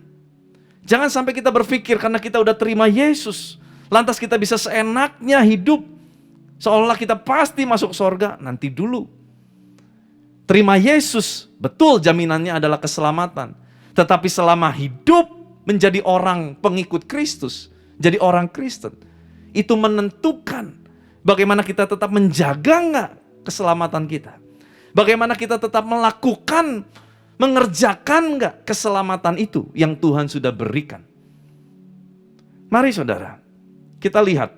Jangan sampai kita berpikir karena kita udah terima Yesus, lantas kita bisa seenaknya hidup seolah kita pasti masuk surga. Nanti dulu. Terima Yesus, betul jaminannya adalah keselamatan. Tetapi selama hidup menjadi orang pengikut Kristus, jadi orang Kristen, itu menentukan bagaimana kita tetap menjaga nggak keselamatan kita. Bagaimana kita tetap melakukan, mengerjakan nggak keselamatan itu yang Tuhan sudah berikan. Mari saudara, kita lihat.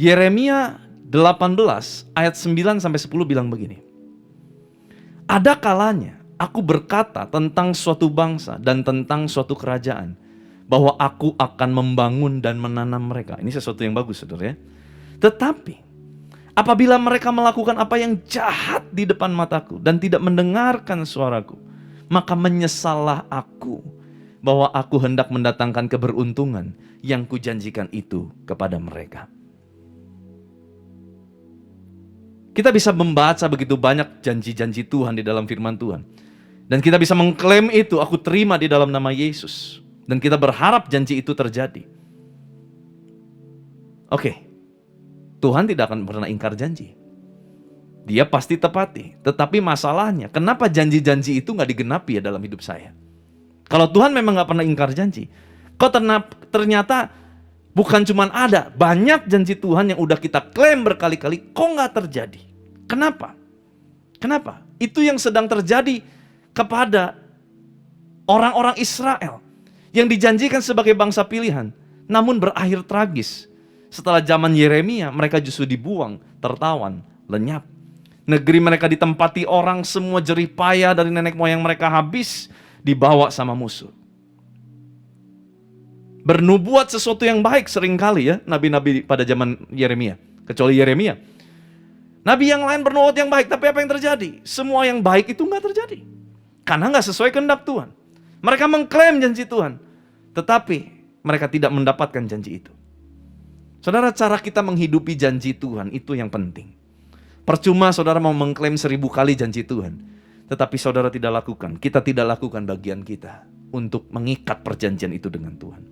Yeremia 18 ayat 9-10 bilang begini. Ada kalanya aku berkata tentang suatu bangsa dan tentang suatu kerajaan, bahwa aku akan membangun dan menanam mereka. Ini sesuatu yang bagus saudara ya. Tetapi apabila mereka melakukan apa yang jahat di depan mataku dan tidak mendengarkan suaraku, maka menyesallah aku bahwa aku hendak mendatangkan keberuntungan yang kujanjikan itu kepada mereka. Kita bisa membaca begitu banyak janji-janji Tuhan di dalam firman Tuhan. Dan kita bisa mengklaim itu, aku terima di dalam nama Yesus. Dan kita berharap janji itu terjadi. Oke, Tuhan tidak akan pernah ingkar janji. Dia pasti tepati. Tetapi masalahnya, kenapa janji-janji itu gak digenapi ya dalam hidup saya? Kalau Tuhan memang gak pernah ingkar janji, kok ternyata bukan cuma ada, banyak janji Tuhan yang udah kita klaim berkali-kali, kok gak terjadi? Kenapa? Kenapa? Itu yang sedang terjadi kepada orang-orang Israel yang dijanjikan sebagai bangsa pilihan, namun berakhir tragis. Setelah zaman Yeremia, mereka justru dibuang, tertawan, lenyap. Negeri mereka ditempati orang, semua jerih payah dari nenek moyang mereka habis, dibawa sama musuh. Bernubuat sesuatu yang baik seringkali ya nabi-nabi pada zaman Yeremia, kecuali Yeremia. Nabi yang lain bernubuat yang baik, tapi apa yang terjadi? Semua yang baik itu nggak terjadi, karena nggak sesuai kehendak Tuhan. Mereka mengklaim janji Tuhan, tetapi mereka tidak mendapatkan janji itu. Saudara, cara kita menghidupi janji Tuhan itu yang penting. Percuma saudara mau mengklaim 1000 kali janji Tuhan, tetapi saudara tidak lakukan, kita tidak lakukan bagian kita untuk mengikat perjanjian itu dengan Tuhan.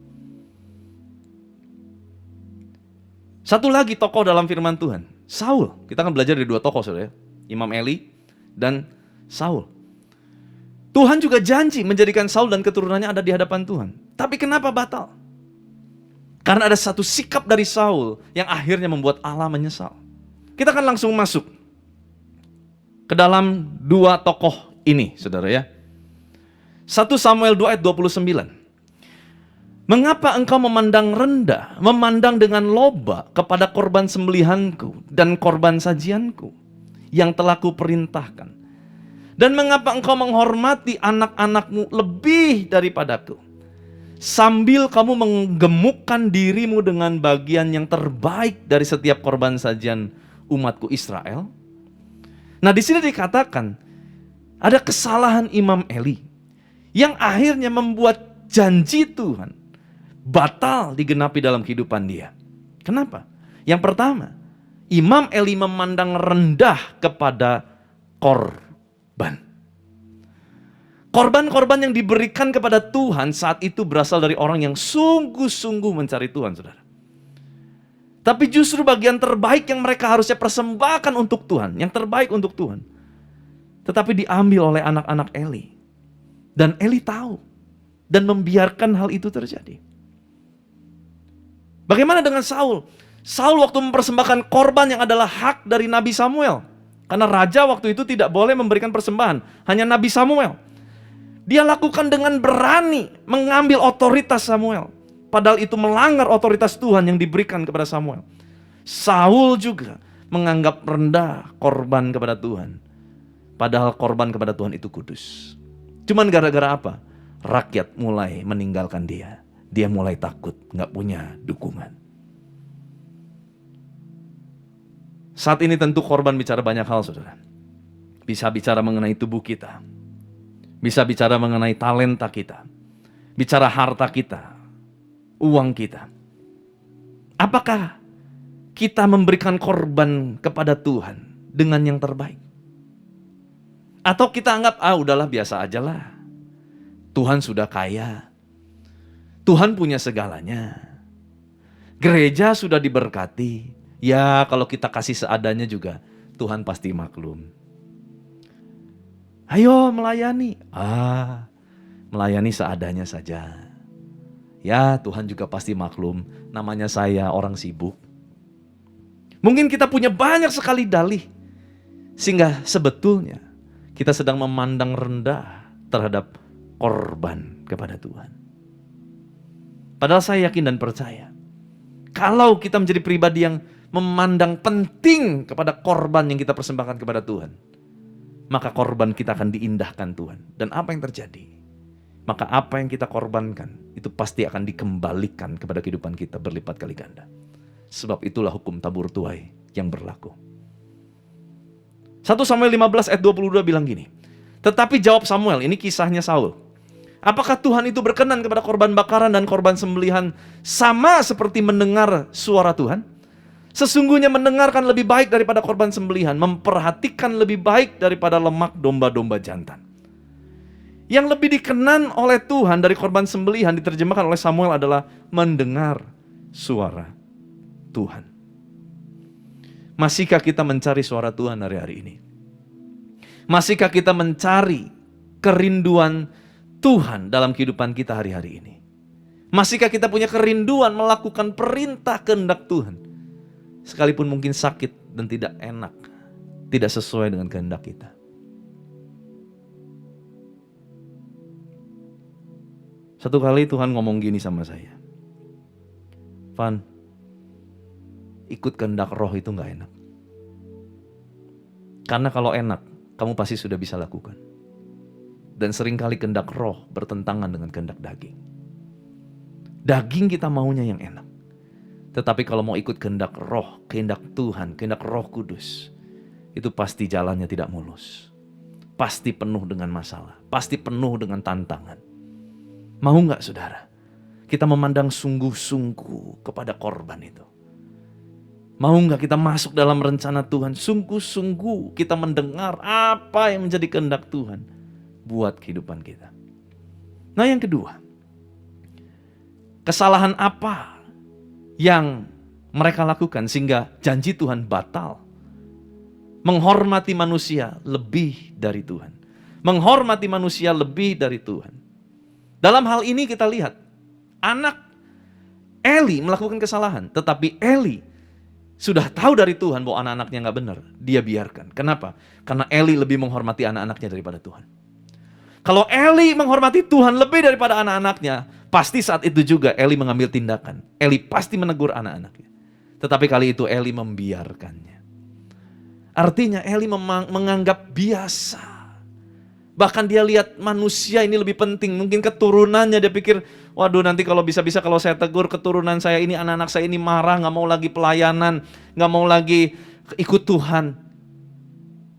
Satu lagi tokoh dalam firman Tuhan, Saul. Kita akan belajar dari 2 tokoh saudara, Imam Eli dan Saul. Tuhan juga janji menjadikan Saul dan keturunannya ada di hadapan Tuhan. Tapi kenapa batal? Karena ada satu sikap dari Saul yang akhirnya membuat Allah menyesal. Kita akan langsung masuk ke dalam dua tokoh ini, saudara ya. 1 Samuel 2 ayat 29. Mengapa engkau memandang rendah, memandang dengan loba kepada korban sembelihanku dan korban sajianku yang telah kuperintahkan? Dan mengapa engkau menghormati anak-anakmu lebih daripadaku, sambil kamu menggemukkan dirimu dengan bagian yang terbaik dari setiap korban sajian umatku Israel? Nah, di sini dikatakan ada kesalahan Imam Eli yang akhirnya membuat janji Tuhan batal digenapi dalam kehidupan dia. Kenapa? Yang pertama, Imam Eli memandang rendah kepada korban. Korban-korban yang diberikan kepada Tuhan saat itu berasal dari orang yang sungguh-sungguh mencari Tuhan, saudara. Tapi justru bagian terbaik yang mereka harusnya persembahkan untuk Tuhan, yang terbaik untuk Tuhan, tetapi diambil oleh anak-anak Eli. Dan Eli tahu dan membiarkan hal itu terjadi. Bagaimana dengan Saul? Saul waktu mempersembahkan korban yang adalah hak dari Nabi Samuel. Karena raja waktu itu tidak boleh memberikan persembahan, hanya Nabi Samuel. Dia lakukan dengan berani mengambil otoritas Samuel. Padahal itu melanggar otoritas Tuhan yang diberikan kepada Samuel. Saul juga menganggap rendah korban kepada Tuhan. Padahal korban kepada Tuhan itu kudus. Cuman gara-gara apa? Rakyat mulai meninggalkan dia. Dia mulai takut, gak punya dukungan. Saat ini tentu korban bicara banyak hal, saudara. Bisa bicara mengenai tubuh kita. Bisa bicara mengenai talenta kita. Bicara harta kita. Uang kita. Apakah kita memberikan korban kepada Tuhan dengan yang terbaik? Atau kita anggap, udahlah biasa aja lah. Tuhan sudah kaya. Tuhan punya segalanya. Gereja sudah diberkati. Ya kalau kita kasih seadanya juga Tuhan pasti maklum. Ayo melayani. Melayani seadanya saja. Ya Tuhan juga pasti maklum. Namanya saya orang sibuk. Mungkin kita punya banyak sekali dalih. Sehingga sebetulnya kita sedang memandang rendah terhadap korban kepada Tuhan. Padahal saya yakin dan percaya, kalau kita menjadi pribadi yang memandang penting kepada korban yang kita persembahkan kepada Tuhan, maka korban kita akan diindahkan Tuhan. Dan apa yang terjadi? Maka apa yang kita korbankan, itu pasti akan dikembalikan kepada kehidupan kita berlipat kali ganda. Sebab itulah hukum tabur tuai yang berlaku. 1 Samuel 15 ayat 22 bilang gini, tetapi jawab Samuel, ini kisahnya Saul. Apakah Tuhan itu berkenan kepada korban bakaran dan korban sembelihan sama seperti mendengar suara Tuhan? Sesungguhnya mendengarkan lebih baik daripada korban sembelihan, memperhatikan lebih baik daripada lemak domba-domba jantan. Yang lebih dikenan oleh Tuhan dari korban sembelihan diterjemahkan oleh Samuel adalah mendengar suara Tuhan. Masihkah kita mencari suara Tuhan hari-hari ini? Masihkah kita mencari kerinduan Tuhan dalam kehidupan kita hari-hari ini? Masihkah kita punya kerinduan melakukan perintah kehendak Tuhan? Sekalipun mungkin sakit dan tidak enak, tidak sesuai dengan kehendak kita. Satu kali Tuhan ngomong gini sama saya, Van, ikut kehendak roh itu gak enak. Karena kalau enak, kamu pasti sudah bisa lakukan. Dan seringkali kehendak roh bertentangan dengan kehendak daging. Daging kita maunya yang enak. Tetapi kalau mau ikut kehendak roh, kehendak Tuhan, kehendak Roh Kudus, itu pasti jalannya tidak mulus. Pasti penuh dengan masalah, pasti penuh dengan tantangan. Mau gak saudara? Kita memandang sungguh-sungguh kepada korban itu. Mau gak kita masuk dalam rencana Tuhan? Sungguh-sungguh kita mendengar apa yang menjadi kehendak Tuhan buat kehidupan kita. Nah yang kedua, kesalahan apa yang mereka lakukan sehingga janji Tuhan batal? Menghormati manusia lebih dari Tuhan. Menghormati manusia lebih dari Tuhan. Dalam hal ini kita lihat, anak Eli melakukan kesalahan, tetapi Eli sudah tahu dari Tuhan bahwa anak-anaknya nggak benar. Dia biarkan. Kenapa? Karena Eli lebih menghormati anak-anaknya daripada Tuhan. Kalau Eli menghormati Tuhan lebih daripada anak-anaknya, pasti saat itu juga Eli mengambil tindakan. Eli pasti menegur anak-anaknya. Tetapi kali itu Eli membiarkannya. Artinya Eli menganggap biasa. Bahkan dia lihat manusia ini lebih penting. Mungkin keturunannya, dia pikir, waduh nanti kalau bisa-bisa kalau saya tegur keturunan saya ini, anak-anak saya ini marah, gak mau lagi pelayanan, gak mau lagi ikut Tuhan.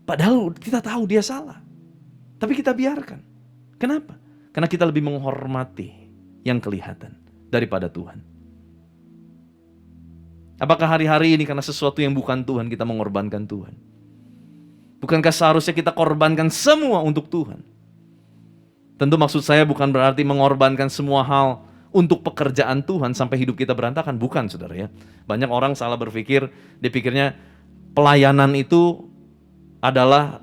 Padahal kita tahu dia salah. Tapi kita biarkan. Kenapa? Karena kita lebih menghormati yang kelihatan daripada Tuhan. Apakah hari-hari ini karena sesuatu yang bukan Tuhan kita mengorbankan Tuhan? Bukankah seharusnya kita korbankan semua untuk Tuhan? Tentu maksud saya bukan berarti mengorbankan semua hal untuk pekerjaan Tuhan sampai hidup kita berantakan. Bukan, saudara ya. Banyak orang salah berpikir, dia pikirnya pelayanan itu adalah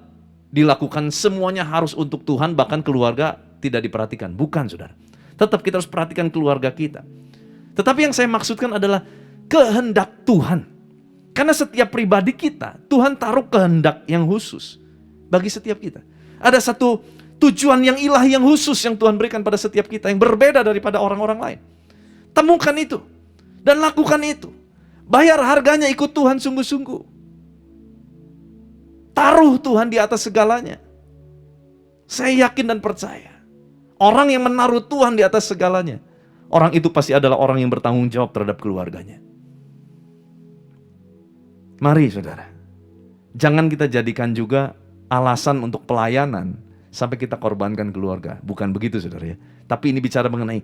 dilakukan semuanya harus untuk Tuhan, bahkan keluarga tidak diperhatikan. Bukan, saudara. Tetap kita harus perhatikan keluarga kita. Tetapi yang saya maksudkan adalah kehendak Tuhan. Karena setiap pribadi kita, Tuhan taruh kehendak yang khusus bagi setiap kita. Ada satu tujuan yang ilahi yang khusus yang Tuhan berikan pada setiap kita, yang berbeda daripada orang-orang lain. Temukan itu dan lakukan itu. Bayar harganya, ikut Tuhan sungguh-sungguh. Taruh Tuhan di atas segalanya. Saya yakin dan percaya, orang yang menaruh Tuhan di atas segalanya, orang itu pasti adalah orang yang bertanggung jawab terhadap keluarganya. Mari saudara, jangan kita jadikan juga alasan untuk pelayanan sampai kita korbankan keluarga. Bukan begitu saudara ya. Tapi ini bicara mengenai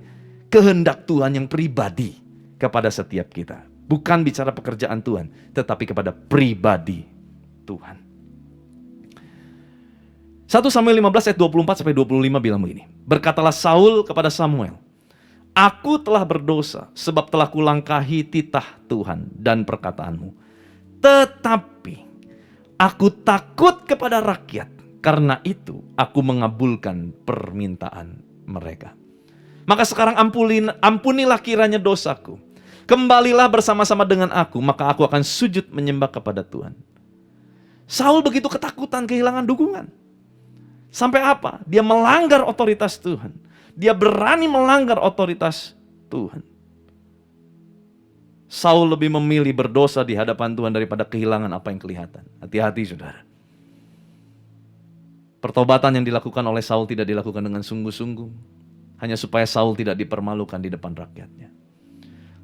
kehendak Tuhan yang pribadi kepada setiap kita. Bukan bicara pekerjaan Tuhan, tetapi kepada pribadi Tuhan. 1 Samuel 15 ayat 24 sampai 25 bilang begini. Berkatalah Saul kepada Samuel, aku telah berdosa sebab telah kulangkahi titah Tuhan dan perkataanmu. Tetapi aku takut kepada rakyat, karena itu aku mengabulkan permintaan mereka. Maka sekarang ampunilah kiranya dosaku. Kembalilah bersama-sama dengan aku, maka aku akan sujud menyembah kepada Tuhan. Saul begitu ketakutan, kehilangan dukungan. Sampai apa? Dia melanggar otoritas Tuhan. Dia berani melanggar otoritas Tuhan. Saul lebih memilih berdosa di hadapan Tuhan daripada kehilangan apa yang kelihatan. Hati-hati saudara. Pertobatan yang dilakukan oleh Saul tidak dilakukan dengan sungguh-sungguh. Hanya supaya Saul tidak dipermalukan di depan rakyatnya.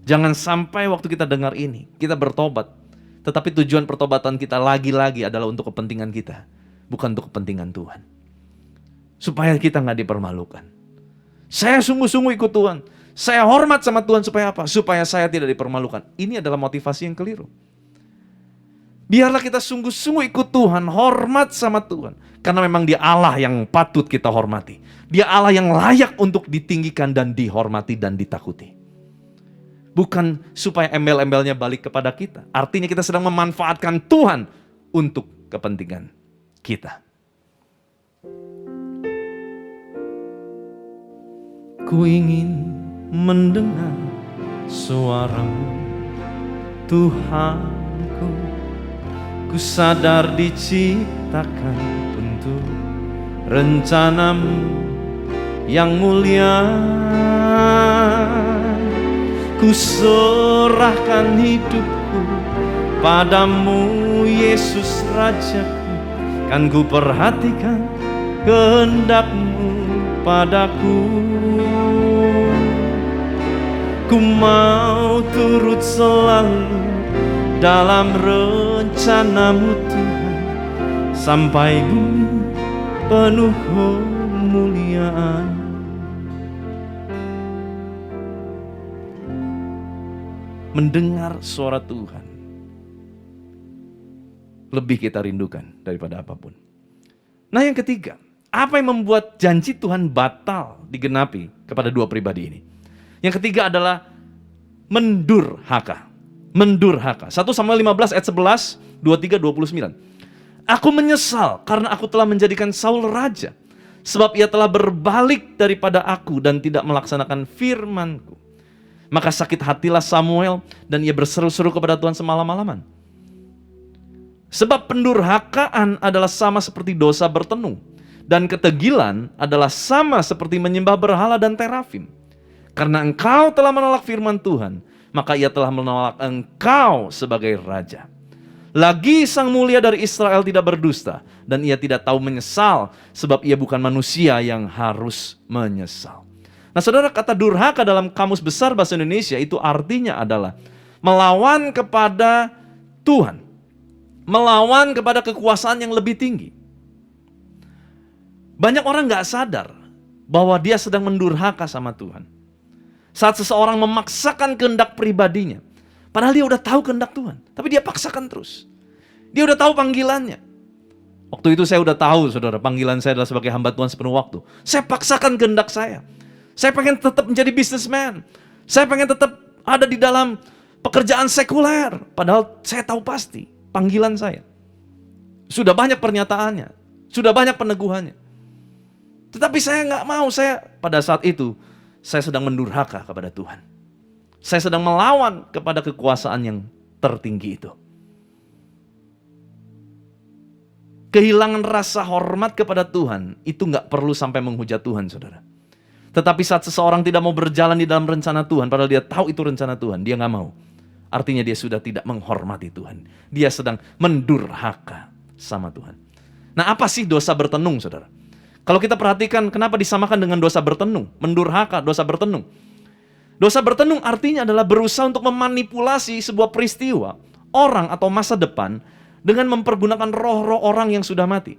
Jangan sampai waktu kita dengar ini, kita bertobat. Tetapi tujuan pertobatan kita lagi-lagi adalah untuk kepentingan kita. Bukan untuk kepentingan Tuhan. Supaya kita gak dipermalukan. Saya sungguh-sungguh ikut Tuhan. Saya hormat sama Tuhan supaya apa? Supaya saya tidak dipermalukan. Ini adalah motivasi yang keliru. Biarlah kita sungguh-sungguh ikut Tuhan, hormat sama Tuhan. Karena memang Dia Allah yang patut kita hormati. Dia Allah yang layak untuk ditinggikan dan dihormati dan ditakuti. Bukan supaya embel-embelnya balik kepada kita. Artinya kita sedang memanfaatkan Tuhan untuk kepentingan kita. Ku ingin mendengar suaramu, Tuhanku. Ku sadar diciptakan untuk rencanamu yang mulia. Ku serahkan hidupku padamu, Yesus Rajaku. Kan ku perhatikan kehendak-Mu padaku. Ku mau turut selalu dalam rencana-Mu Tuhan, sampai bumi penuh kemuliaan. Mendengar suara Tuhan lebih kita rindukan daripada apapun. Nah yang ketiga, apa yang membuat janji Tuhan batal digenapi kepada dua pribadi ini? Yang ketiga adalah mendurhaka. Mendurhaka. 1 Samuel 15 ayat 11, 23, 29. Aku menyesal karena aku telah menjadikan Saul raja, sebab ia telah berbalik daripada aku dan tidak melaksanakan firman-Ku. Maka sakit hatilah Samuel dan ia berseru-seru kepada Tuhan semalam-malaman. Sebab pendurhakaan adalah sama seperti dosa bertenung, dan ketegilan adalah sama seperti menyembah berhala dan terafim. Karena engkau telah menolak firman Tuhan, maka ia telah menolak engkau sebagai raja. Lagi sang mulia dari Israel tidak berdusta, dan ia tidak tahu menyesal, sebab ia bukan manusia yang harus menyesal. Nah saudara, kata durhaka dalam Kamus Besar Bahasa Indonesia itu artinya adalah melawan kepada Tuhan, melawan kepada kekuasaan yang lebih tinggi. Banyak orang gak sadar bahwa dia sedang mendurhaka sama Tuhan. Saat seseorang memaksakan kehendak pribadinya, padahal dia udah tahu kehendak Tuhan, tapi dia paksakan terus. Dia udah tahu panggilannya. Waktu itu saya udah tahu, saudara, panggilan saya adalah sebagai hamba Tuhan sepenuh waktu. Saya paksakan kehendak saya. Saya pengen tetap menjadi businessman. Saya pengen tetap ada di dalam pekerjaan sekuler. Padahal saya tahu pasti panggilan saya. Sudah banyak pernyataannya. Sudah banyak peneguhannya. Tetapi saya nggak mau. Pada saat itu, saya sedang mendurhaka kepada Tuhan. Saya sedang melawan kepada kekuasaan yang tertinggi itu. Kehilangan rasa hormat kepada Tuhan itu nggak perlu sampai menghujat Tuhan, saudara. Tetapi saat seseorang tidak mau berjalan di dalam rencana Tuhan, padahal dia tahu itu rencana Tuhan, dia nggak mau. Artinya dia sudah tidak menghormati Tuhan. Dia sedang mendurhaka sama Tuhan. Nah, apa sih dosa bertenung, saudara? Kalau kita perhatikan, kenapa disamakan dengan dosa bertenung? Mendurhaka, dosa bertenung. Dosa bertenung artinya adalah berusaha untuk memanipulasi sebuah peristiwa, orang atau masa depan dengan mempergunakan roh-roh orang yang sudah mati.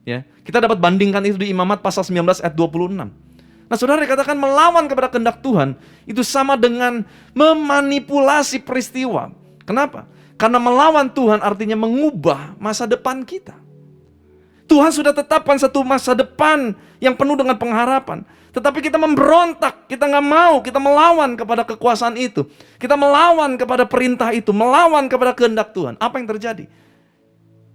Ya, kita dapat bandingkan itu di Imamat pasal 19 ayat 26. Nah, saudara, dikatakan melawan kepada kehendak Tuhan itu sama dengan memanipulasi peristiwa. Kenapa? Karena melawan Tuhan artinya mengubah masa depan kita. Tuhan sudah tetapkan satu masa depan yang penuh dengan pengharapan. Tetapi kita memberontak, kita nggak mau, kita melawan kepada kekuasaan itu. Kita melawan kepada perintah itu, melawan kepada kehendak Tuhan. Apa yang terjadi?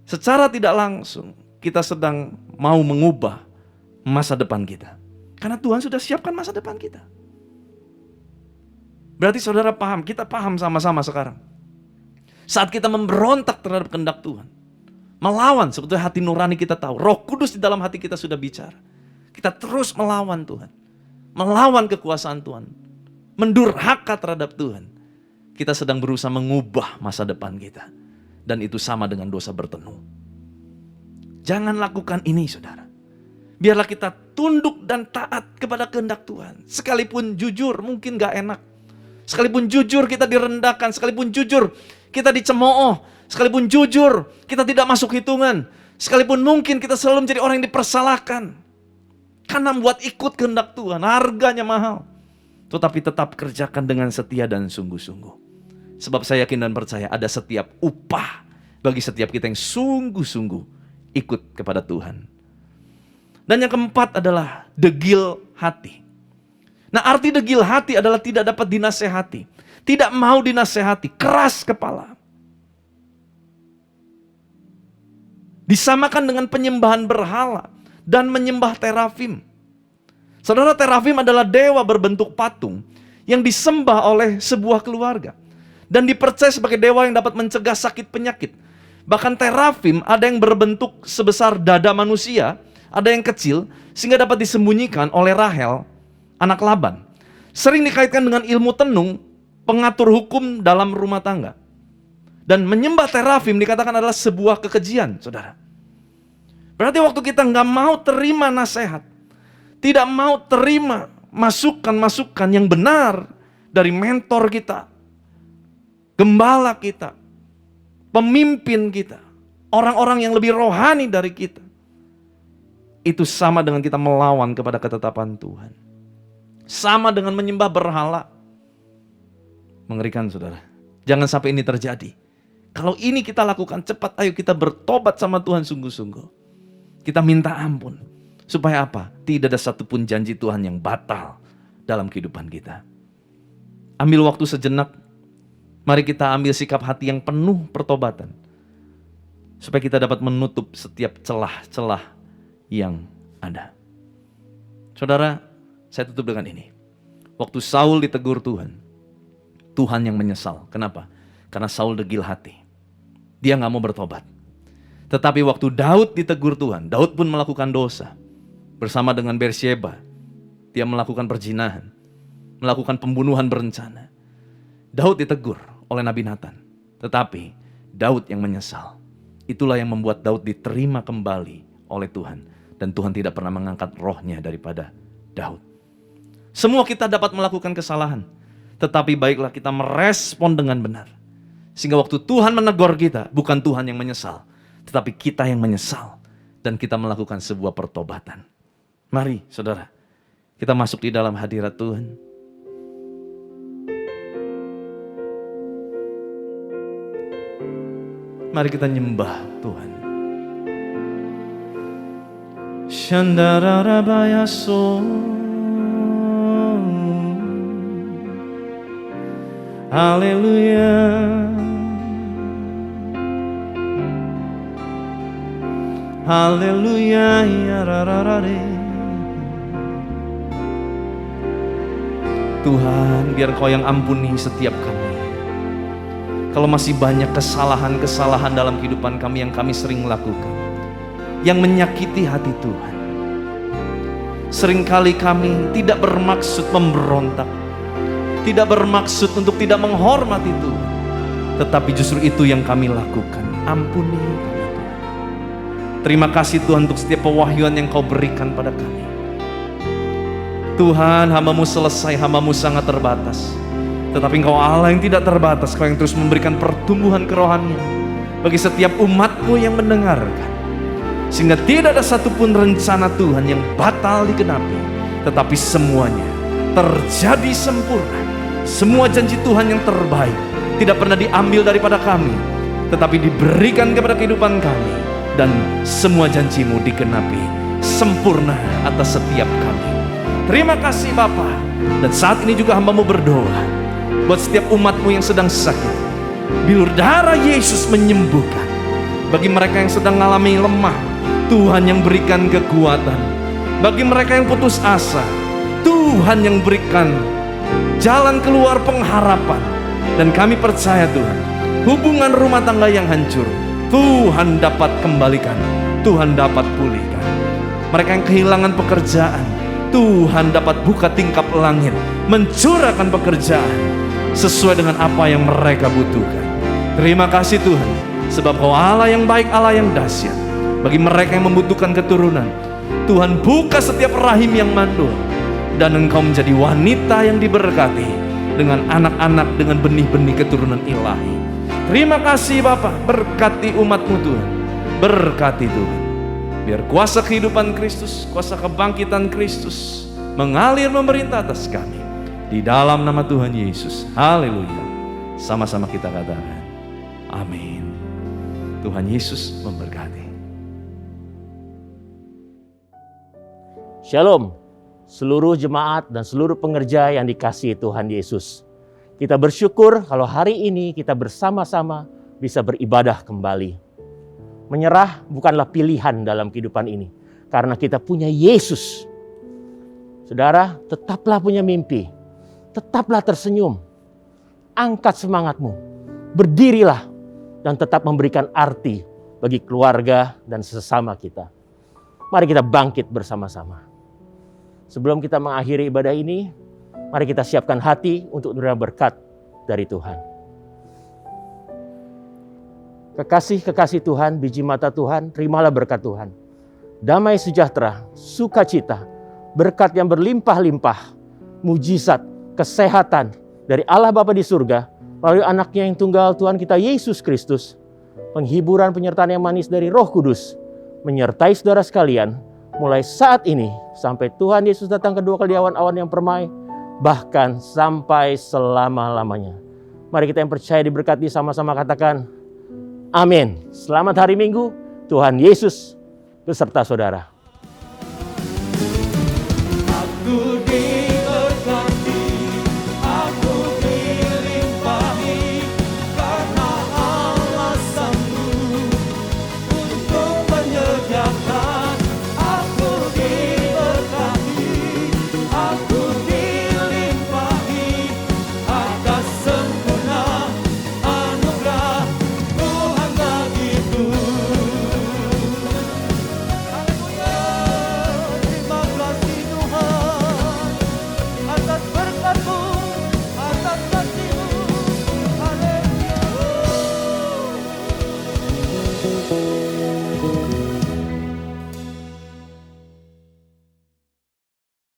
Secara tidak langsung, kita sedang mau mengubah masa depan kita. Karena Tuhan sudah siapkan masa depan kita. Berarti saudara paham, kita paham sama-sama sekarang. Saat kita memberontak terhadap kehendak Tuhan, melawan, sebetulnya hati nurani kita tahu, Roh Kudus di dalam hati kita sudah bicara. Kita terus melawan Tuhan, melawan kekuasaan Tuhan, mendurhaka terhadap Tuhan. Kita sedang berusaha mengubah masa depan kita. Dan itu sama dengan dosa bertenung. Jangan lakukan ini, saudara. Biarlah kita tunduk dan taat kepada kehendak Tuhan. Sekalipun jujur mungkin gak enak. Sekalipun jujur kita direndahkan. Sekalipun jujur kita dicemooh. Sekalipun jujur kita tidak masuk hitungan. Sekalipun mungkin kita selalu menjadi orang yang dipersalahkan. Karena membuat ikut kehendak Tuhan. Harganya mahal. Tetapi tetap kerjakan dengan setia dan sungguh-sungguh. Sebab saya yakin dan percaya ada setiap upah bagi setiap kita yang sungguh-sungguh ikut kepada Tuhan. Dan yang keempat adalah degil hati. Nah, arti degil hati adalah tidak dapat dinasehati. Tidak mau dinasehati, keras kepala. Disamakan dengan penyembahan berhala dan menyembah terafim. Saudara, terafim adalah dewa berbentuk patung yang disembah oleh sebuah keluarga. Dan dipercaya sebagai dewa yang dapat mencegah sakit penyakit. Bahkan terafim ada yang berbentuk sebesar dada manusia, ada yang kecil, sehingga dapat disembunyikan oleh Rahel, anak Laban. Sering dikaitkan dengan ilmu tenung, pengatur hukum dalam rumah tangga. Dan menyembah terafim dikatakan adalah sebuah kekejian, saudara. Berarti waktu kita nggak mau terima nasihat, tidak mau terima masukan-masukan yang benar dari mentor kita, gembala kita, pemimpin kita, orang-orang yang lebih rohani dari kita, itu sama dengan kita melawan kepada ketetapan Tuhan. Sama dengan menyembah berhala. Mengerikan, saudara. Jangan sampai ini terjadi. Kalau ini kita lakukan cepat, ayo kita bertobat sama Tuhan sungguh-sungguh. Kita minta ampun. Supaya apa? Tidak ada satupun janji Tuhan yang batal dalam kehidupan kita. Ambil waktu sejenak. Mari kita ambil sikap hati yang penuh pertobatan. Supaya kita dapat menutup setiap celah-celah yang ada. Saudara, saya tutup dengan ini. Waktu Saul ditegur Tuhan, Tuhan yang menyesal. Kenapa? Karena Saul degil hati. Dia gak mau bertobat. Tetapi waktu Daud ditegur Tuhan, Daud pun melakukan dosa. Bersama dengan Bersyeba, dia melakukan perzinahan, melakukan pembunuhan berencana. Daud ditegur oleh Nabi Nathan. Tetapi Daud yang menyesal. Itulah yang membuat Daud diterima kembali oleh Tuhan. Dan Tuhan tidak pernah mengangkat rohnya daripada Daud. Semua kita dapat melakukan kesalahan. Tetapi baiklah kita merespon dengan benar. Sehingga waktu Tuhan menegur kita, bukan Tuhan yang menyesal. Tetapi kita yang menyesal. Dan kita melakukan sebuah pertobatan. Mari saudara, kita masuk di dalam hadirat Tuhan. Mari kita nyembah Tuhan. Shandararabayaso. Haleluya. Haleluya ya rararare. Tuhan, biar Kau yang ampuni setiap kami. Kalau masih banyak kesalahan-kesalahan dalam kehidupan kami yang kami sering lakukan, yang menyakiti hati Tuhan. Seringkali kami tidak bermaksud memberontak, tidak bermaksud untuk tidak menghormati Tuhan, tetapi justru itu yang kami lakukan. Ampuni kami Tuhan. Terima kasih Tuhan untuk setiap pewahyuan yang Kau berikan pada kami. Tuhan, hamba-Mu selesai, hamba-Mu sangat terbatas. Tetapi Engkau Allah yang tidak terbatas, Kau yang terus memberikan pertumbuhan kerohanian bagi setiap umat-Mu yang mendengarkan. Sehingga tidak ada satupun rencana Tuhan yang batal digenapi, tetapi semuanya terjadi sempurna. Semua janji Tuhan yang terbaik tidak pernah diambil daripada kami, tetapi diberikan kepada kehidupan kami. Dan semua janji-Mu digenapi sempurna atas setiap kami. Terima kasih Bapa. Dan saat ini juga hamba-Mu berdoa buat setiap umat-Mu yang sedang sakit. Bilur darah Yesus menyembuhkan. Bagi mereka yang sedang mengalami lemah, Tuhan yang berikan kekuatan. Bagi mereka yang putus asa, Tuhan yang berikan jalan keluar pengharapan. Dan kami percaya Tuhan, hubungan rumah tangga yang hancur, Tuhan dapat kembalikan, Tuhan dapat pulihkan. Mereka yang kehilangan pekerjaan, Tuhan dapat buka tingkap langit, mencurahkan pekerjaan sesuai dengan apa yang mereka butuhkan. Terima kasih Tuhan, sebab Kau Allah yang baik, Allah yang dahsyat. Bagi mereka yang membutuhkan keturunan, Tuhan buka setiap rahim yang mandul, dan Engkau menjadi wanita yang diberkati dengan anak-anak, dengan benih-benih keturunan ilahi. Terima kasih Bapa, berkati umat-Mu Tuhan, berkati Tuhan. Biar kuasa kehidupan Kristus, kuasa kebangkitan Kristus mengalir memerintah atas kami. Di dalam nama Tuhan Yesus. Haleluya. Sama-sama kita katakan amin. Tuhan Yesus memberkati. Shalom, seluruh jemaat dan seluruh pengerja yang dikasihi Tuhan Yesus. Kita bersyukur kalau hari ini kita bersama-sama bisa beribadah kembali. Menyerah bukanlah pilihan dalam kehidupan ini, karena kita punya Yesus. Saudara, tetaplah punya mimpi, tetaplah tersenyum, angkat semangatmu, berdirilah, dan tetap memberikan arti bagi keluarga dan sesama kita. Mari kita bangkit bersama-sama. Sebelum kita mengakhiri ibadah ini, mari kita siapkan hati untuk menerima berkat dari Tuhan. Kekasih-kekasih Tuhan, biji mata Tuhan, terimalah berkat Tuhan. Damai sejahtera, sukacita, berkat yang berlimpah-limpah, mujizat, kesehatan dari Allah Bapa di surga, melalui anaknya yang tunggal Tuhan kita Yesus Kristus, penghiburan penyertaan yang manis dari Roh Kudus, menyertai saudara sekalian, mulai saat ini sampai Tuhan Yesus datang kedua kali di awan-awan yang permai, bahkan sampai selama-lamanya. Mari kita yang percaya diberkati sama-sama katakan, amin. Selamat hari Minggu, Tuhan Yesus beserta saudara.